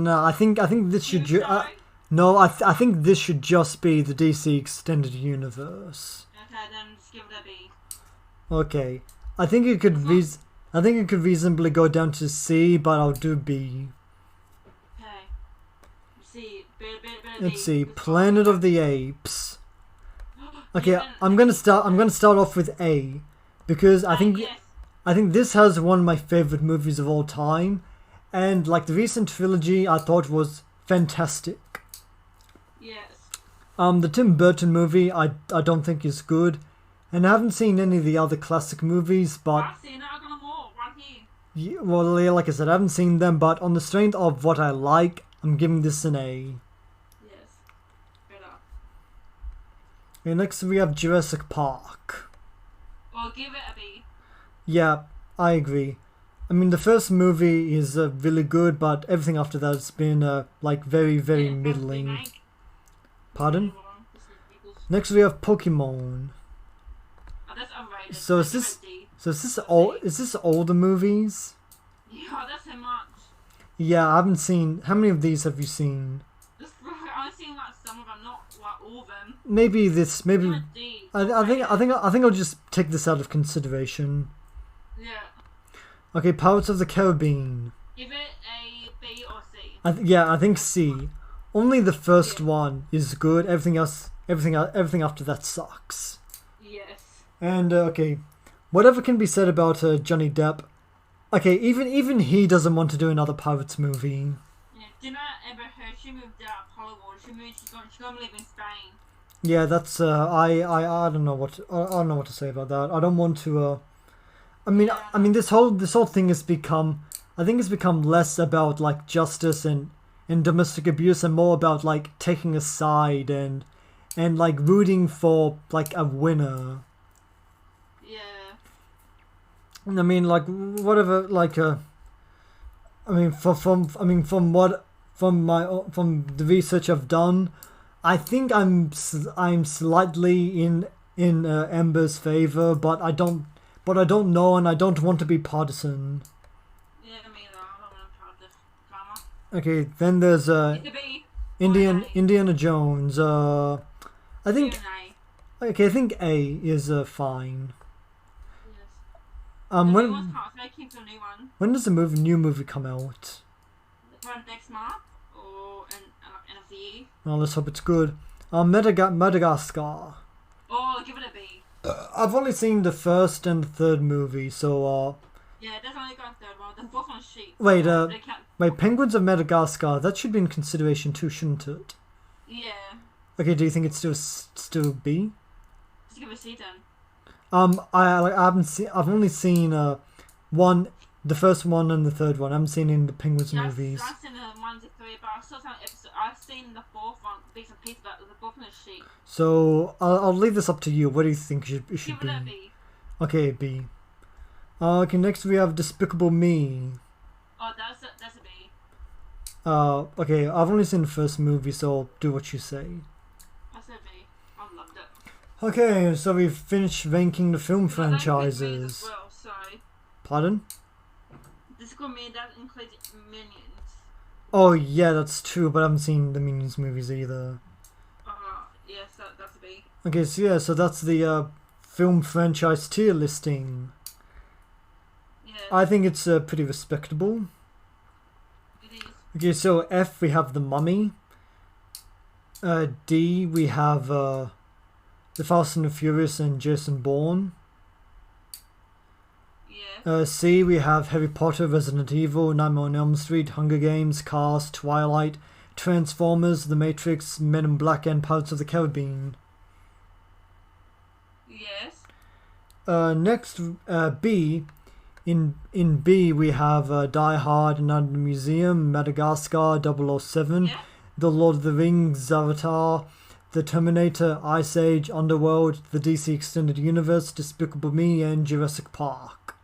Speaker 1: No. I think this should. I think this should just be the DC Extended Universe.
Speaker 2: Okay, then just give it a B.
Speaker 1: Okay, I think it could reasonably go down to C, but I'll do B.
Speaker 2: Okay. C.
Speaker 1: Let's see, Planet of the Apes. Okay, I'm gonna start off with A, because I think this has one of my favorite movies of all time, and like the recent trilogy I thought was fantastic.
Speaker 2: Yes.
Speaker 1: The Tim Burton movie I don't think is good, and I haven't seen any of the other classic movies, but
Speaker 2: I've seen it. I got more right here.
Speaker 1: yeah, well, yeah, like I said, I haven't seen them, but on the strength of what I like, I'm giving this an A.
Speaker 2: Yes. Better.
Speaker 1: Okay, next we have Jurassic Park.
Speaker 2: Well, give it a B.
Speaker 1: Yeah, I agree. I mean, the first movie is really good, but everything after that has been like very middling.
Speaker 2: Remake.
Speaker 1: Pardon? Next we have Pokemon.
Speaker 2: Oh, that's overrated.
Speaker 1: So
Speaker 2: I'll
Speaker 1: is
Speaker 2: give
Speaker 1: this
Speaker 2: it a D.
Speaker 1: So is this all the movies?
Speaker 2: Yeah, that's so much.
Speaker 1: Yeah, I haven't seen. How many of these have you seen?
Speaker 2: I've seen like some of them, not like all of them.
Speaker 1: Maybe this. Maybe.
Speaker 2: D.
Speaker 1: I think I'll just take this out of consideration.
Speaker 2: Yeah.
Speaker 1: Okay, Pirates of the Caribbean.
Speaker 2: Give it a B or C.
Speaker 1: I think C. Only the first one is good. Everything after that sucks.
Speaker 2: Yes.
Speaker 1: And okay, whatever can be said about Johnny Depp. Okay, even he doesn't want to do another Pirates movie.
Speaker 2: Yeah, did I ever heard she moved out of Hollywood? She's gonna live in Spain.
Speaker 1: Yeah, that's I don't know what I don't know what to say about that. I don't want to. I mean this whole thing has become. I think it's become less about like justice and domestic abuse and more about like taking a side and like rooting for like a winner.
Speaker 2: Yeah.
Speaker 1: I mean, like whatever, like I mean, from the research I've done, I think I'm slightly in Ember's favor, but I don't know, and I don't want to be partisan.
Speaker 2: Yeah, me neither. I don't want to part this drama.
Speaker 1: Okay, then there's
Speaker 2: It's a B.
Speaker 1: Indiana Jones. I think
Speaker 2: A.
Speaker 1: okay, I think A is fine.
Speaker 2: Yes.
Speaker 1: When does the new movie come out?
Speaker 2: Around next month or end of the year.
Speaker 1: Well, let's hope it's good. Madagascar.
Speaker 2: Oh, give it a B.
Speaker 1: I've only seen the first and third movie, so
Speaker 2: Yeah, that's only got third one. The fourth one's sheep.
Speaker 1: Wait, Penguins of Madagascar. That should be in consideration too, shouldn't it?
Speaker 2: Yeah.
Speaker 1: Okay, do you think it's still B?
Speaker 2: Just give it a C then.
Speaker 1: I've only seen the first one and the third one. I haven't seen any of the Penguins movies.
Speaker 2: I've seen the 1 to 3, but I've still seen episode. I've seen the fourth one, bits and pieces, but the fourth one is sheep.
Speaker 1: So I'll leave this up to you. What do you think it should be?
Speaker 2: Give it a B.
Speaker 1: Okay, B. Okay, next we have Despicable Me.
Speaker 2: Oh, that's a B.
Speaker 1: Okay, I've only seen the first movie, so I'll do what you say.
Speaker 2: That's a B. I loved it.
Speaker 1: Okay, so we've finished ranking the film franchises.
Speaker 2: As well, sorry.
Speaker 1: Pardon?
Speaker 2: Despicable Me, that includes Minions.
Speaker 1: Oh yeah, that's true, but I haven't seen the Minions movies either.
Speaker 2: Yes, that's a B.
Speaker 1: Okay, so yeah, so that's the film franchise tier listing.
Speaker 2: Yeah.
Speaker 1: I think it's pretty respectable.
Speaker 2: It is.
Speaker 1: Okay, so F we have The Mummy. D we have The Fast and the Furious and Jason Bourne.
Speaker 2: Yeah.
Speaker 1: C we have Harry Potter, Resident Evil, Nightmare on Elm Street, Hunger Games, Cars, Twilight, Transformers, The Matrix, Men in Black, and Pirates of the Caribbean.
Speaker 2: Yes.
Speaker 1: Next, B. In B we have Die Hard, Night in the Museum, Madagascar, 007,
Speaker 2: Yeah.
Speaker 1: The Lord of the Rings, Avatar, The Terminator, Ice Age, Underworld, The DC Extended Universe, Despicable Me, and Jurassic Park.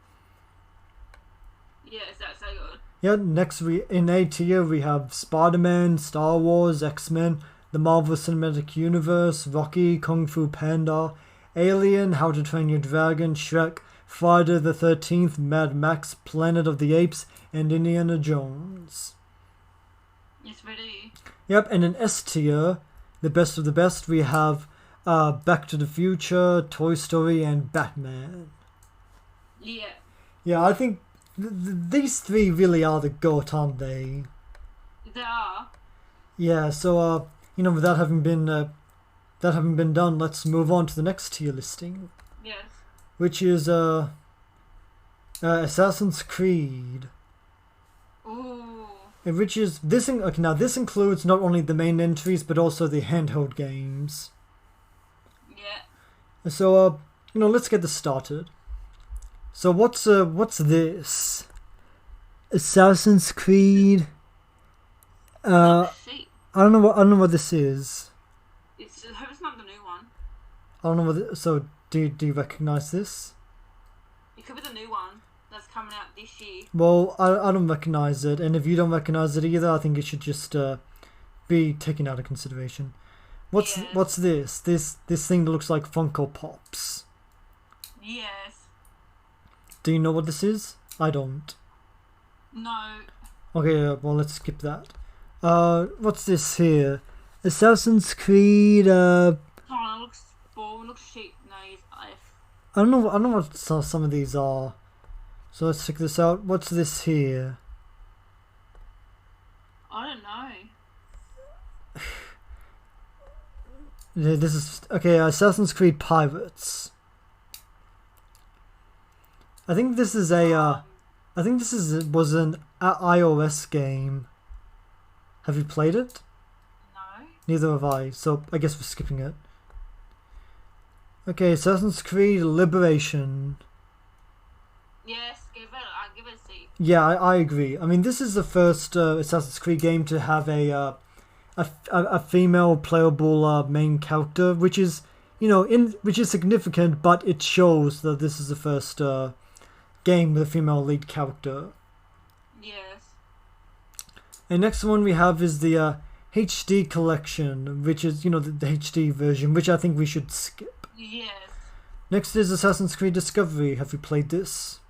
Speaker 2: Yes, that's so good.
Speaker 1: Yeah, next in A tier we have Spider-Man, Star Wars, X-Men, The Marvel Cinematic Universe, Rocky, Kung Fu Panda, Alien, How to Train Your Dragon, Shrek, Friday the 13th, Mad Max, Planet of the Apes, and Indiana Jones.
Speaker 2: Yes, really.
Speaker 1: Yep, and in S tier, the best of the best, we have Back to the Future, Toy Story, and Batman.
Speaker 2: Yeah.
Speaker 1: Yeah, I think these three really are the GOAT, aren't they?
Speaker 2: They are.
Speaker 1: Yeah, so with that having been done, let's move on to the next tier listing,
Speaker 2: Yes.
Speaker 1: which is Assassin's Creed.
Speaker 2: Ooh.
Speaker 1: Which is this? Okay, now this includes not only the main entries but also the handheld games.
Speaker 2: Yeah.
Speaker 1: So let's get this started. So what's this? Assassin's Creed.
Speaker 2: Sheep.
Speaker 1: I don't know what this is.
Speaker 2: I hope it's not the new one.
Speaker 1: I don't know what. So do you recognize this?
Speaker 2: It could be the new one that's coming out this year.
Speaker 1: Well, I don't recognize it, and if you don't recognize it either, I think it should just be taken out of consideration. What's this? This thing that looks like Funko Pops.
Speaker 2: Yes.
Speaker 1: Do you know what this is? I don't.
Speaker 2: No.
Speaker 1: Okay, well, let's skip that. What's this here? Assassin's Creed,
Speaker 2: Come on, it looks boring, it looks cheap. No, he's life.
Speaker 1: I don't know what some of these are. So let's check this out. What's this here?
Speaker 2: I don't know.
Speaker 1: Yeah, this is okay. Assassin's Creed Pirates. I think this is a. I think this was an iOS game. Have you played it?
Speaker 2: No.
Speaker 1: Neither have I. So I guess we're skipping it. Okay, Assassin's Creed Liberation.
Speaker 2: Yes, I'll give it a C.
Speaker 1: Yeah, I agree. I mean, this is the first Assassin's Creed game to have a female playable main character, which is which is significant, but it shows that this is the first game with a female lead character.
Speaker 2: Yes.
Speaker 1: And next one we have is the HD collection, which is the HD version, which I think we should skip.
Speaker 2: Yes.
Speaker 1: Next is Assassin's Creed Discovery. Have you played this?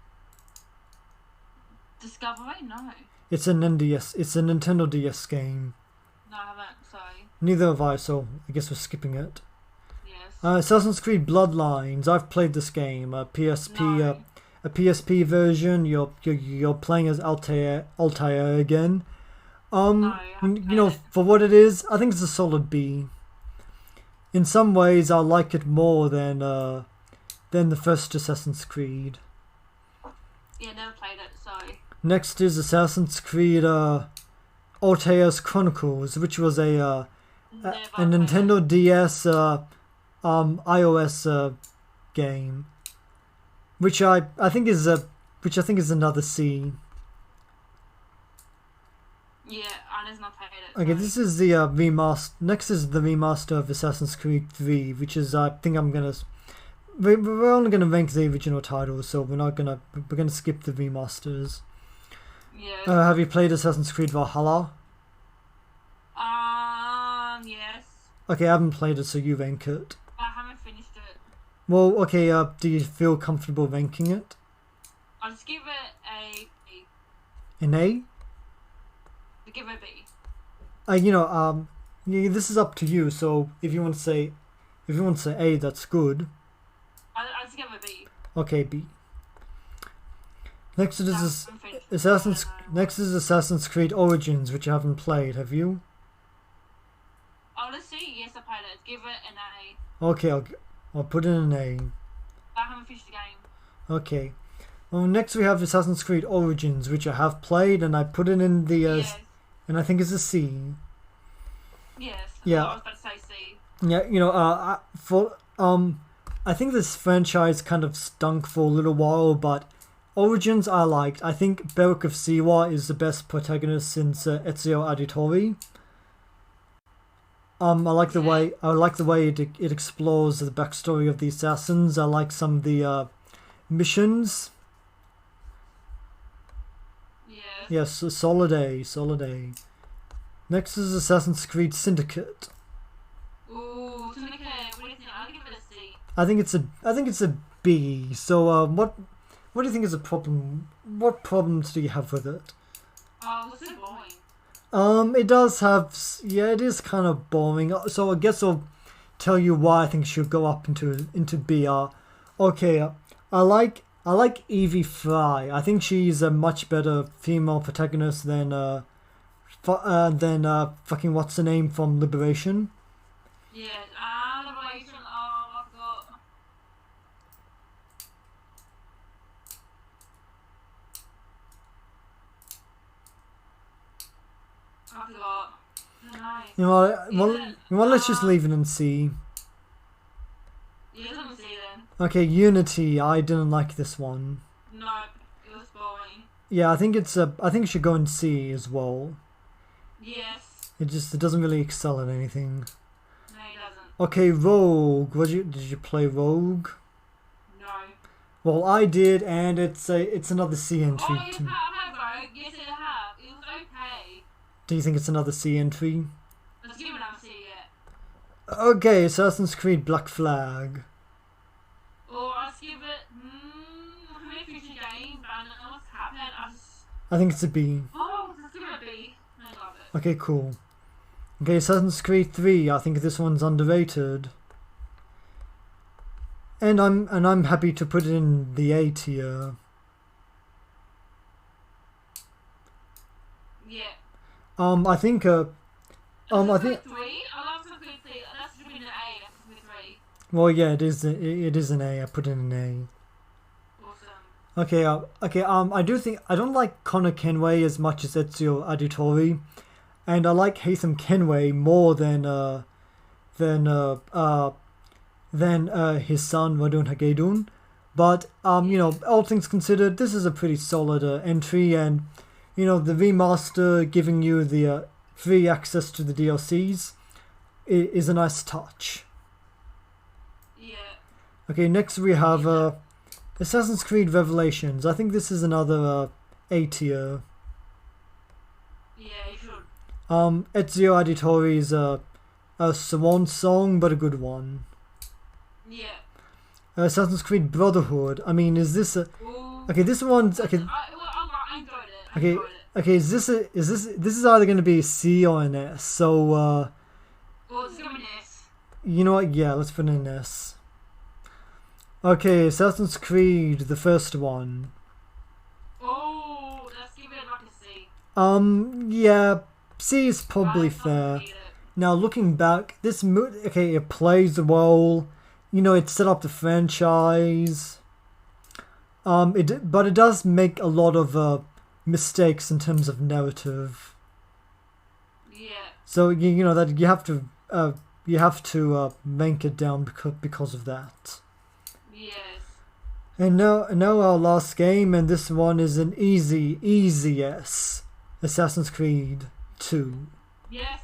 Speaker 2: Discovery? No.
Speaker 1: It's an NDS. It's a Nintendo DS game.
Speaker 2: No, I haven't. Sorry.
Speaker 1: Neither have I, so I guess we're skipping it.
Speaker 2: Yes.
Speaker 1: Assassin's Creed Bloodlines. I've played this game. A PSP.
Speaker 2: No.
Speaker 1: A PSP version. You're playing as Altair again.
Speaker 2: No,
Speaker 1: For what it is, I think it's a solid B. In some ways, I like it more than the first Assassin's Creed.
Speaker 2: Yeah, never played it. Sorry.
Speaker 1: Next is Assassin's Creed Altair's Chronicles, which was a Nintendo DS iOS game, which I think is another C.
Speaker 2: Yeah, I just not played it.
Speaker 1: Okay, this is the remaster. Next is the remaster of Assassin's Creed 3, which is I think we're only gonna rank the original titles, so we're gonna skip the remasters.
Speaker 2: Yeah.
Speaker 1: Have you played Assassin's Creed Valhalla?
Speaker 2: Yes.
Speaker 1: Okay, I haven't played it, so you rank it.
Speaker 2: I haven't finished it.
Speaker 1: Well, okay. Do you feel comfortable ranking it?
Speaker 2: I'll just give it a B.
Speaker 1: An A?
Speaker 2: I'll give it a B.
Speaker 1: This is up to you. So if you want to say A, that's good.
Speaker 2: I'll just give it a B.
Speaker 1: Okay, B. Next
Speaker 2: No,
Speaker 1: is
Speaker 2: I'm finished.
Speaker 1: Next is Assassin's Creed Origins, which I haven't played. Have you?
Speaker 2: Oh, let's see. Yes, I played it. Give it an A.
Speaker 1: Okay, I'll put in an A.
Speaker 2: I haven't finished the game.
Speaker 1: Okay. Well, next we have Assassin's Creed Origins, which I have played, and I put it in the
Speaker 2: Yes.
Speaker 1: and I think it's a C.
Speaker 2: Yes.
Speaker 1: Yeah.
Speaker 2: I was about to say C.
Speaker 1: Yeah, I think this franchise kind of stunk for a little while, but Origins I liked. I think Beric of Siwa is the best protagonist since Ezio Auditore. I like the way it explores the backstory of the assassins. I like some of the missions.
Speaker 2: Yes.
Speaker 1: Yes, solid A. Next is Assassin's Creed Syndicate.
Speaker 2: Ooh, Syndicate. What do you think? I'll give it a C.
Speaker 1: I think it's a B. So what do you think is a problem? What problems do you have with it?
Speaker 2: Oh, it's so boring.
Speaker 1: It does have, it is kind of boring. So I guess I'll tell you why I think it should go up into B. Okay, I like Evie Fry. I think she's a much better female protagonist than fucking what's her name from Liberation.
Speaker 2: Yeah. Liberation. Oh, I forgot. I forgot. Nice.
Speaker 1: You know, let's just leave it and see.
Speaker 2: Yeah, let me see then.
Speaker 1: Okay, Unity. I didn't like this one.
Speaker 2: No, it was boring.
Speaker 1: Yeah, I think it should go in C as well.
Speaker 2: Yes.
Speaker 1: It doesn't really excel at anything.
Speaker 2: No, it doesn't.
Speaker 1: Okay, Rogue. Did you play Rogue?
Speaker 2: No.
Speaker 1: Well, I did, and it's another C entry.
Speaker 2: Oh, you have, bro. Yes, I have. It was okay.
Speaker 1: Do you think it's another C entry?
Speaker 2: Let's give it another C yet.
Speaker 1: Okay, Assassin's Creed Black Flag.
Speaker 2: Or I'll give it. How many finished the game?
Speaker 1: I think it's a B.
Speaker 2: Oh, let's give it a B. I love it.
Speaker 1: Okay, cool. Okay, Assassin's Creed 3. I think this one's underrated. And I'm happy to put it in the A tier.
Speaker 2: Yeah.
Speaker 1: I think
Speaker 2: I think. 3. I love Assassin's Creed 3. That should be an A. Assassin's Creed 3.
Speaker 1: Well, yeah, it is an A. I put it in an A.
Speaker 2: Awesome.
Speaker 1: Okay. I don't like Connor Kenway as much as Ezio Auditore, and I like Haytham Kenway more than his son Wadun Hagedun. But all things considered, this is a pretty solid entry, and the remaster giving you the free access to the DLCs is a nice touch.
Speaker 2: Yeah.
Speaker 1: Okay, next we have Assassin's Creed Revelations. I think this is another A tier.
Speaker 2: Yeah, you should.
Speaker 1: Ezio Auditore's a swan song, but a good one.
Speaker 2: Yeah.
Speaker 1: Assassin's Creed Brotherhood. I mean, is this a...
Speaker 2: Ooh.
Speaker 1: Okay, this one's... Okay,
Speaker 2: I enjoyed it.
Speaker 1: okay, this is either going to be a C or an S, so,
Speaker 2: Well, it's going to be an S.
Speaker 1: you know what, yeah, let's put in an S. Okay, Assassin's Creed, the first one.
Speaker 2: Oh, let's give it like a C.
Speaker 1: Yeah, C is probably
Speaker 2: I
Speaker 1: fair.
Speaker 2: hate it.
Speaker 1: Now, looking back, it plays well. It set up the franchise. But it does make a lot of mistakes in terms of narrative.
Speaker 2: Yeah.
Speaker 1: So that you have to rank it down because of that.
Speaker 2: Yes.
Speaker 1: And now our last game, and this one is an easy S. Assassin's Creed 2.
Speaker 2: Yes.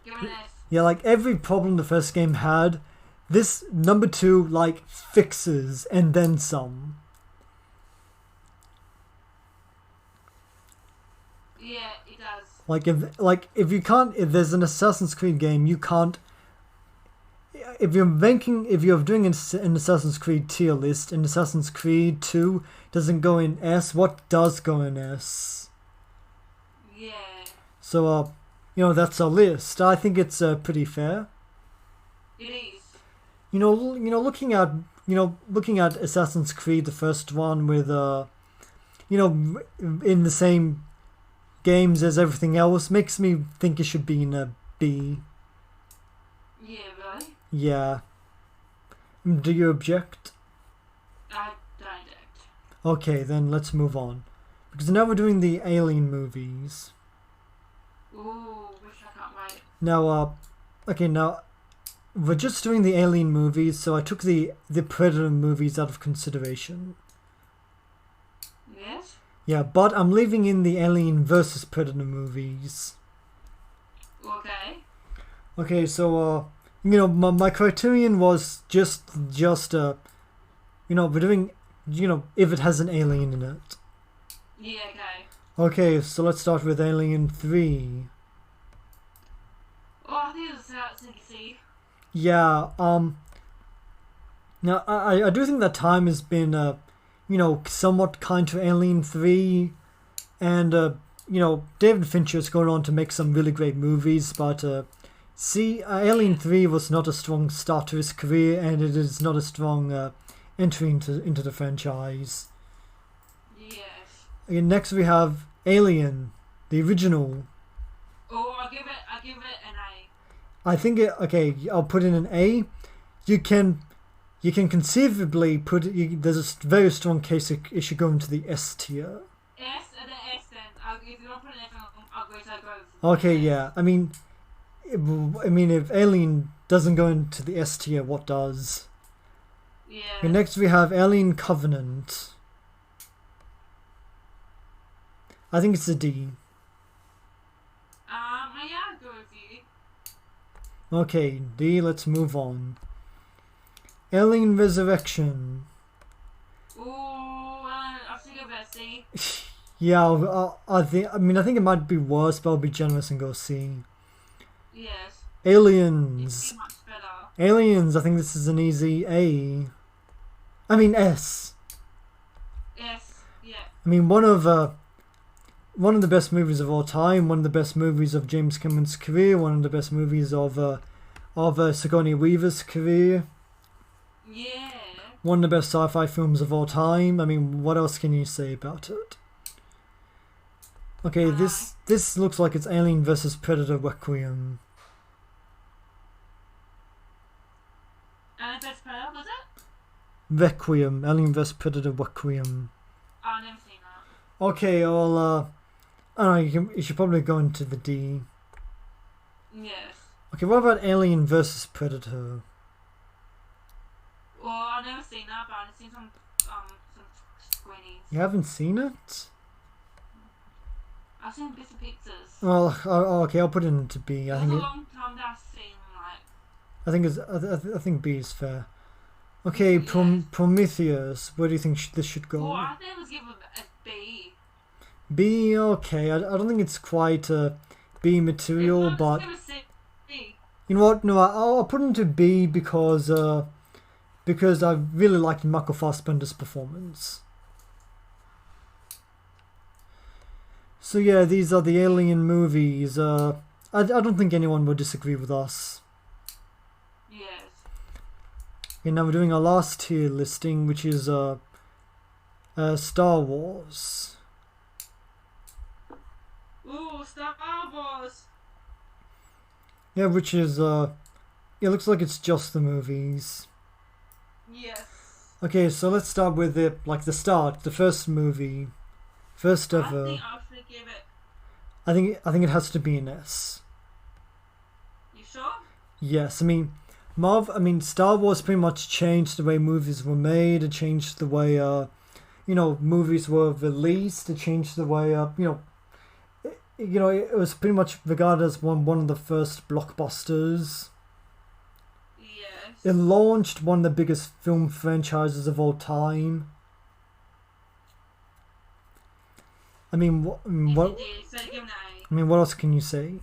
Speaker 2: Give it an S.
Speaker 1: Yeah, like every problem the first game had, this number 2 like fixes and then some.
Speaker 2: Yeah, it does.
Speaker 1: If there's an Assassin's Creed game, you can't. If you're doing an Assassin's Creed tier list, and Assassin's Creed 2 doesn't go in S, what does go in S?
Speaker 2: Yeah.
Speaker 1: So that's our list. I think it's pretty fair.
Speaker 2: It is.
Speaker 1: Looking at Assassin's Creed, the first one with in the same games as everything else, makes me think it should be in a B.
Speaker 2: Yeah, really?
Speaker 1: Yeah. Do you object?
Speaker 2: I don't object.
Speaker 1: Okay, then let's move on, because now we're doing the Alien movies.
Speaker 2: Ooh, wish I can't wait.
Speaker 1: Now, we're just doing the Alien movies, so I took the Predator movies out of consideration.
Speaker 2: Yes?
Speaker 1: Yeah, but I'm leaving in the Alien versus Predator movies.
Speaker 2: Okay.
Speaker 1: Okay, so my criterion was just we're doing if it has an alien in it.
Speaker 2: Yeah, okay.
Speaker 1: Okay, so let's start with Alien 3.
Speaker 2: Oh, I think it's C.
Speaker 1: Yeah, now I do think that time has been somewhat kind to Alien 3, and David Fincher's gone on to make some really great movies, but Alien 3 was not a strong start to his career, and it is not a strong entry into the franchise.
Speaker 2: Yes.
Speaker 1: Okay, next we have Alien, the original.
Speaker 2: Oh, I'll give it an A.
Speaker 1: I think I'll put in an A. You can conceivably put it. There's a very strong case it should go into the S tier.
Speaker 2: S and then S then. If you don't put an F, I'll go to both.
Speaker 1: Okay, yeah. I mean, if Alien doesn't go into the S tier, what does?
Speaker 2: Yeah.
Speaker 1: Okay, next we have Alien Covenant. I think it's a D.
Speaker 2: Yeah, I'll go with you.
Speaker 1: Okay, D. Let's move on. Alien Resurrection.
Speaker 2: Ooh, I'll still give it a C.
Speaker 1: Yeah, I think it might be worse, but I'll be generous and go C.
Speaker 2: Yes.
Speaker 1: Aliens.
Speaker 2: It's much better.
Speaker 1: Aliens. I think this is an easy A. I mean S.
Speaker 2: Yes. Yeah.
Speaker 1: I mean one of one of the best movies of all time, one of the best movies of James Cameron's career, one of the best movies of Sigourney Weaver's career.
Speaker 2: Yeah.
Speaker 1: One of the best sci-fi films of all time. I mean, what else can you say about it? Okay, this looks like it's Alien vs Predator Requiem.
Speaker 2: Alien vs Predator, was it?
Speaker 1: Requiem, Alien vs Predator Requiem.
Speaker 2: Oh, I've never seen that.
Speaker 1: Okay, well, I don't know, you should probably go into the D.
Speaker 2: Yes.
Speaker 1: Okay, what about Alien vs Predator?
Speaker 2: Well, I've never seen that, but I've seen some screenings.
Speaker 1: You haven't seen it?
Speaker 2: I've seen bits and pieces.
Speaker 1: Well, okay, I'll put it into B.
Speaker 2: It was a long time that I've seen, like...
Speaker 1: I think B is fair. Okay,
Speaker 2: Yes.
Speaker 1: Prometheus. Where do you think this should go?
Speaker 2: Well, I think it was given a B.
Speaker 1: B, okay. I don't think it's quite B material, but
Speaker 2: Give it a C.
Speaker 1: you know what? No, I'll put it into B because I really liked Michael Fassbender's performance. So yeah, these are the Alien movies. I don't think anyone would disagree with us.
Speaker 2: Yes.
Speaker 1: Okay, now we're doing our last tier listing, which is Star Wars.
Speaker 2: Ooh, Star Wars.
Speaker 1: Yeah, which is it looks like it's just the movies.
Speaker 2: Yes.
Speaker 1: Okay, so let's start with the start, the first movie, first ever.
Speaker 2: I think I should give it...
Speaker 1: I think it has to be an S.
Speaker 2: You sure?
Speaker 1: Yes, I mean Star Wars pretty much changed the way movies were made. It changed the way movies were released. It changed the way it was pretty much regarded as one of the first blockbusters.
Speaker 2: Yes.
Speaker 1: It launched one of the biggest film franchises of all time. I mean, what?
Speaker 2: So give it an A.
Speaker 1: I mean, what else can you say?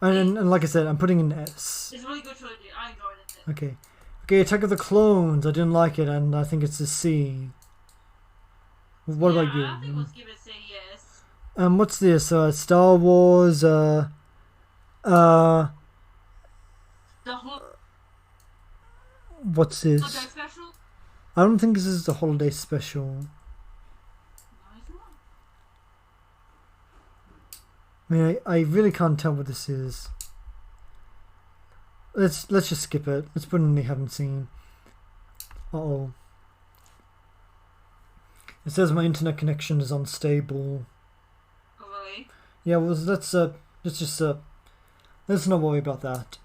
Speaker 1: And like I said, I'm putting an S.
Speaker 2: It's a really good trilogy. I enjoyed it.
Speaker 1: Okay, Attack of the Clones. I didn't like it, and I think it's a C. What about you?
Speaker 2: I think we'll give it a C, yes.
Speaker 1: What's this? Star Wars.
Speaker 2: The whole
Speaker 1: What's this?
Speaker 2: holiday special?
Speaker 1: I don't think this is the holiday special.
Speaker 2: No, it's not.
Speaker 1: I mean, I really can't tell what this is. Let's just skip it. Let's put in the haven't seen. Uh-oh. It says my internet connection is unstable.
Speaker 2: Oh, really?
Speaker 1: Yeah, well, let's not worry about that.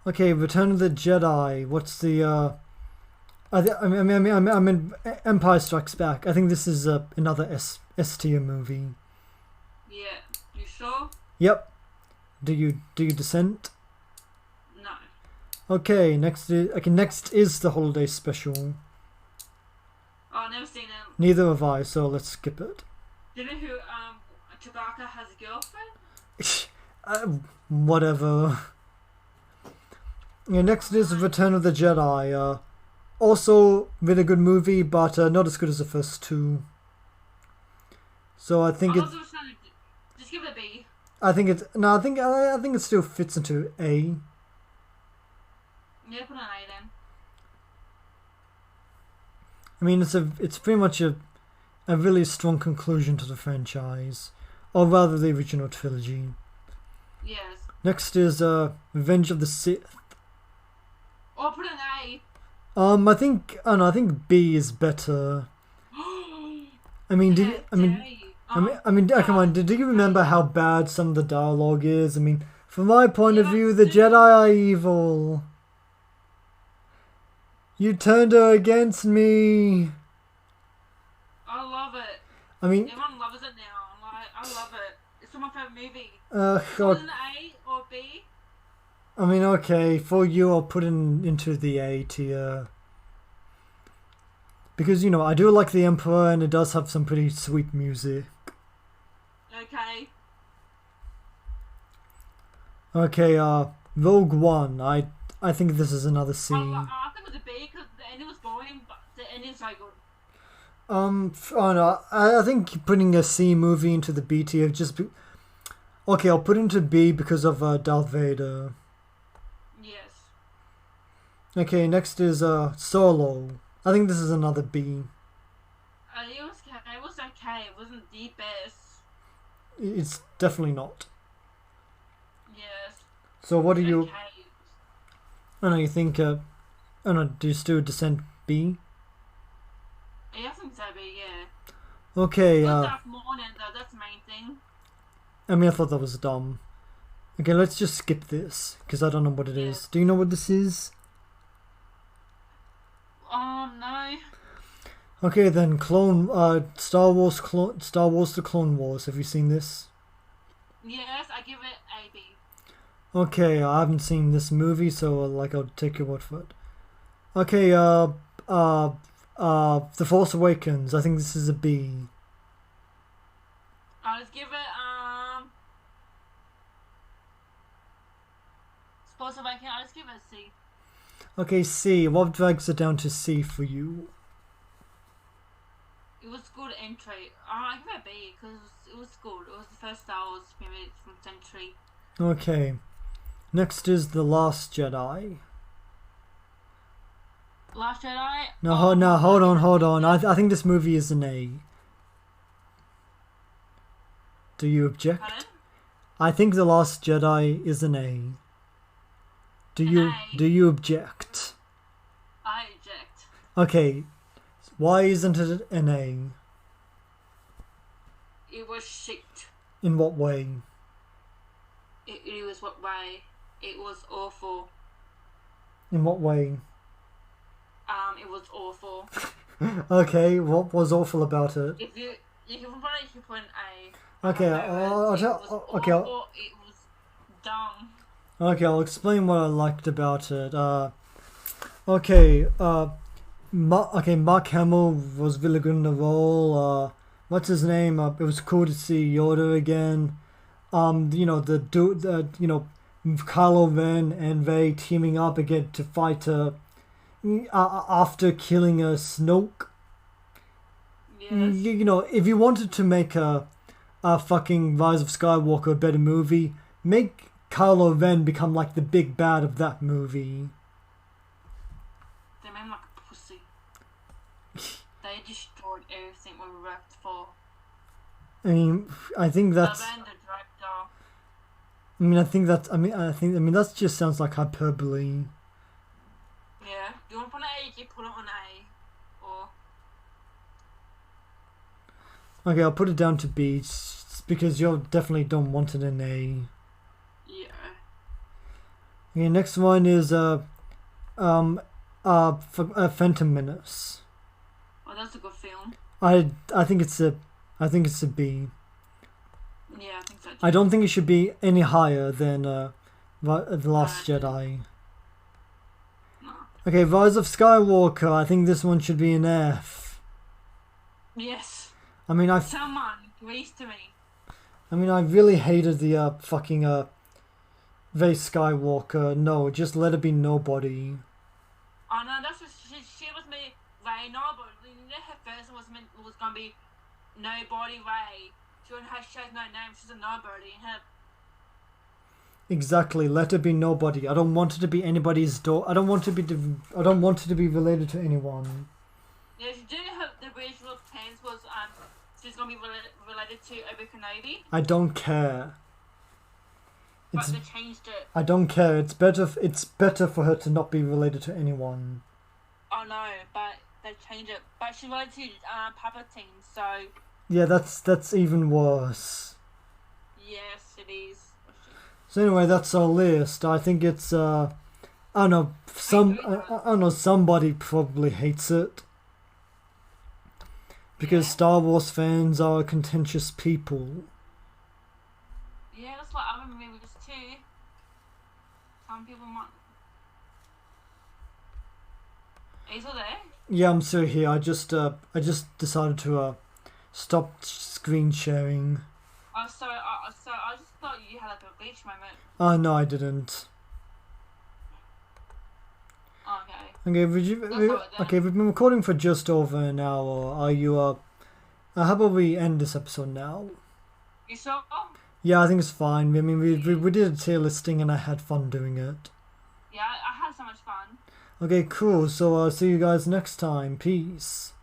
Speaker 1: Okay, Return of the Jedi. What's the I mean, Empire Strikes Back. I think this is another S tier movie.
Speaker 2: Yeah. You sure?
Speaker 1: Yep. Do you dissent?
Speaker 2: No.
Speaker 1: Okay, next is the holiday special.
Speaker 2: Oh, I've never seen it.
Speaker 1: Neither have I, so let's skip it.
Speaker 2: Do you know who Chewbacca has a girlfriend?
Speaker 1: Whatever. Yeah, next is Return of the Jedi. Also, really good movie, but not as good as the first two. So I think
Speaker 2: Just give it a B.
Speaker 1: I think it still fits into A.
Speaker 2: Yeah, put an A then.
Speaker 1: I mean, it's pretty much a really strong conclusion to the franchise, or rather the original trilogy.
Speaker 2: Yes.
Speaker 1: Next is Revenge of the Sith.
Speaker 2: Or put an A.
Speaker 1: I think B is better. I mean, come on, did you remember how bad some of the dialogue is? I mean, from my point of view, the Jedi are evil. You turned her against me.
Speaker 2: I love it.
Speaker 1: I mean,
Speaker 2: Everyone loves it now. I love it. It's my favorite movie.
Speaker 1: God.
Speaker 2: An A or B?
Speaker 1: I mean, okay, for you, I'll put it into the A tier. Because, I do like The Emperor, and it does have some pretty sweet music.
Speaker 2: Okay.
Speaker 1: Okay, Rogue One. I think this is another C.
Speaker 2: I think it was a B because the ending was boring, but the ending's so good.
Speaker 1: Oh no, I think putting a C movie into the B tier just be... Okay, I'll put it into B because of Darth Vader.
Speaker 2: Yes.
Speaker 1: Okay, next is Solo. I think this is another B.
Speaker 2: It was okay. It was okay. It wasn't the best.
Speaker 1: It's definitely not.
Speaker 2: Yes.
Speaker 1: So what do you...
Speaker 2: Okay.
Speaker 1: I don't know, you think... I don't know, do you still Descent B?
Speaker 2: Yeah, I think so, but yeah.
Speaker 1: Okay,
Speaker 2: Good Darth Morning, though. That's the main thing.
Speaker 1: I mean, I thought that was dumb. Okay, let's just skip this, because I don't know what it is. Do you know what this is?
Speaker 2: Oh, no.
Speaker 1: Okay, then Star Wars The Clone Wars. Have you seen this?
Speaker 2: Yes, I give it a B.
Speaker 1: Okay, I haven't seen this movie, so I'll take your word for it. Okay, The Force Awakens. I think this is a B.
Speaker 2: I'll just give it, Sports Awakening, I'll just give it a C.
Speaker 1: Okay, C. What drags it down to C for you?
Speaker 2: It was good entry. I give it a B because it was good. It was the first Star Wars movie from Century.
Speaker 1: Okay. Next is The Last Jedi.
Speaker 2: Last Jedi?
Speaker 1: No, hold on. I think this movie is an A. Do you object?
Speaker 2: Pardon?
Speaker 1: I think The Last Jedi is an A. Do you object?
Speaker 2: I eject.
Speaker 1: Okay. Why isn't it an A?
Speaker 2: It was shit.
Speaker 1: In what way?
Speaker 2: It was what way? It was awful.
Speaker 1: In what way?
Speaker 2: It was awful.
Speaker 1: Okay, what was awful about it?
Speaker 2: If you put it, you put an A.
Speaker 1: Okay,
Speaker 2: It was dumb.
Speaker 1: Okay, I'll explain what I liked about it. Mark Hamill was really good in the role. What's his name? It was cool to see Yoda again. Kylo Ren and Rey teaming up again to fight after killing a Snoke.
Speaker 2: Yes.
Speaker 1: If you wanted to make a fucking Rise of Skywalker a better movie, make Kylo Ren become like the big bad of that movie.
Speaker 2: They made him like a pussy. They destroyed everything we worked for.
Speaker 1: I mean, I think that's.
Speaker 2: The director.
Speaker 1: I think that just sounds like hyperbole.
Speaker 2: Yeah. Do you want to put an A? You put it on A. Or.
Speaker 1: Okay, I'll put it down to B because you definitely don't want it in A.
Speaker 2: Yeah.
Speaker 1: Okay, next one is Phantom Menace.
Speaker 2: Oh, that's a good film.
Speaker 1: I think it's a B.
Speaker 2: Yeah, I think so too.
Speaker 1: I don't think it should be any higher than The Last Jedi.
Speaker 2: No.
Speaker 1: Okay, Rise of Skywalker. I think this one should be an F.
Speaker 2: Yes.
Speaker 1: I mean,
Speaker 2: Someone agrees to me.
Speaker 1: I really hated the fucking Rey Skywalker. No, just let it be nobody.
Speaker 2: Oh no, that's what she was me. Ray nobody. You know, her first was gonna be nobody Ray. She has no name. She's a nobody.
Speaker 1: Exactly. Let it be nobody. I don't want it to be anybody's daughter. I don't want it to be related to anyone.
Speaker 2: Yeah, she did have the original plans was she's gonna be related to Obi Kenobi.
Speaker 1: I don't care.
Speaker 2: But they changed it.
Speaker 1: I don't care. It's better for her to not be related to anyone.
Speaker 2: Oh no, but they changed it. But she's related to Palpatine, so.
Speaker 1: Yeah, that's even worse.
Speaker 2: Yes, it is.
Speaker 1: So anyway, that's our list. I think it's I don't know. I don't know. Somebody probably hates it because Star Wars fans are contentious people.
Speaker 2: Yeah, that's like other movies too. Some people might. Are you still there?
Speaker 1: Yeah, I'm still here. I just decided to stop screen sharing.
Speaker 2: Oh, sorry. So I just thought you had like a glitch moment.
Speaker 1: No, I didn't.
Speaker 2: Oh, okay.
Speaker 1: Okay, we've been recording for just over an hour. Are you how about we end this episode now?
Speaker 2: You sure?
Speaker 1: Yeah, I think it's fine. I mean, we did a tier listing and I had fun doing it.
Speaker 2: Yeah, I had so much fun.
Speaker 1: Okay, cool. So I'll see you guys next time. Peace.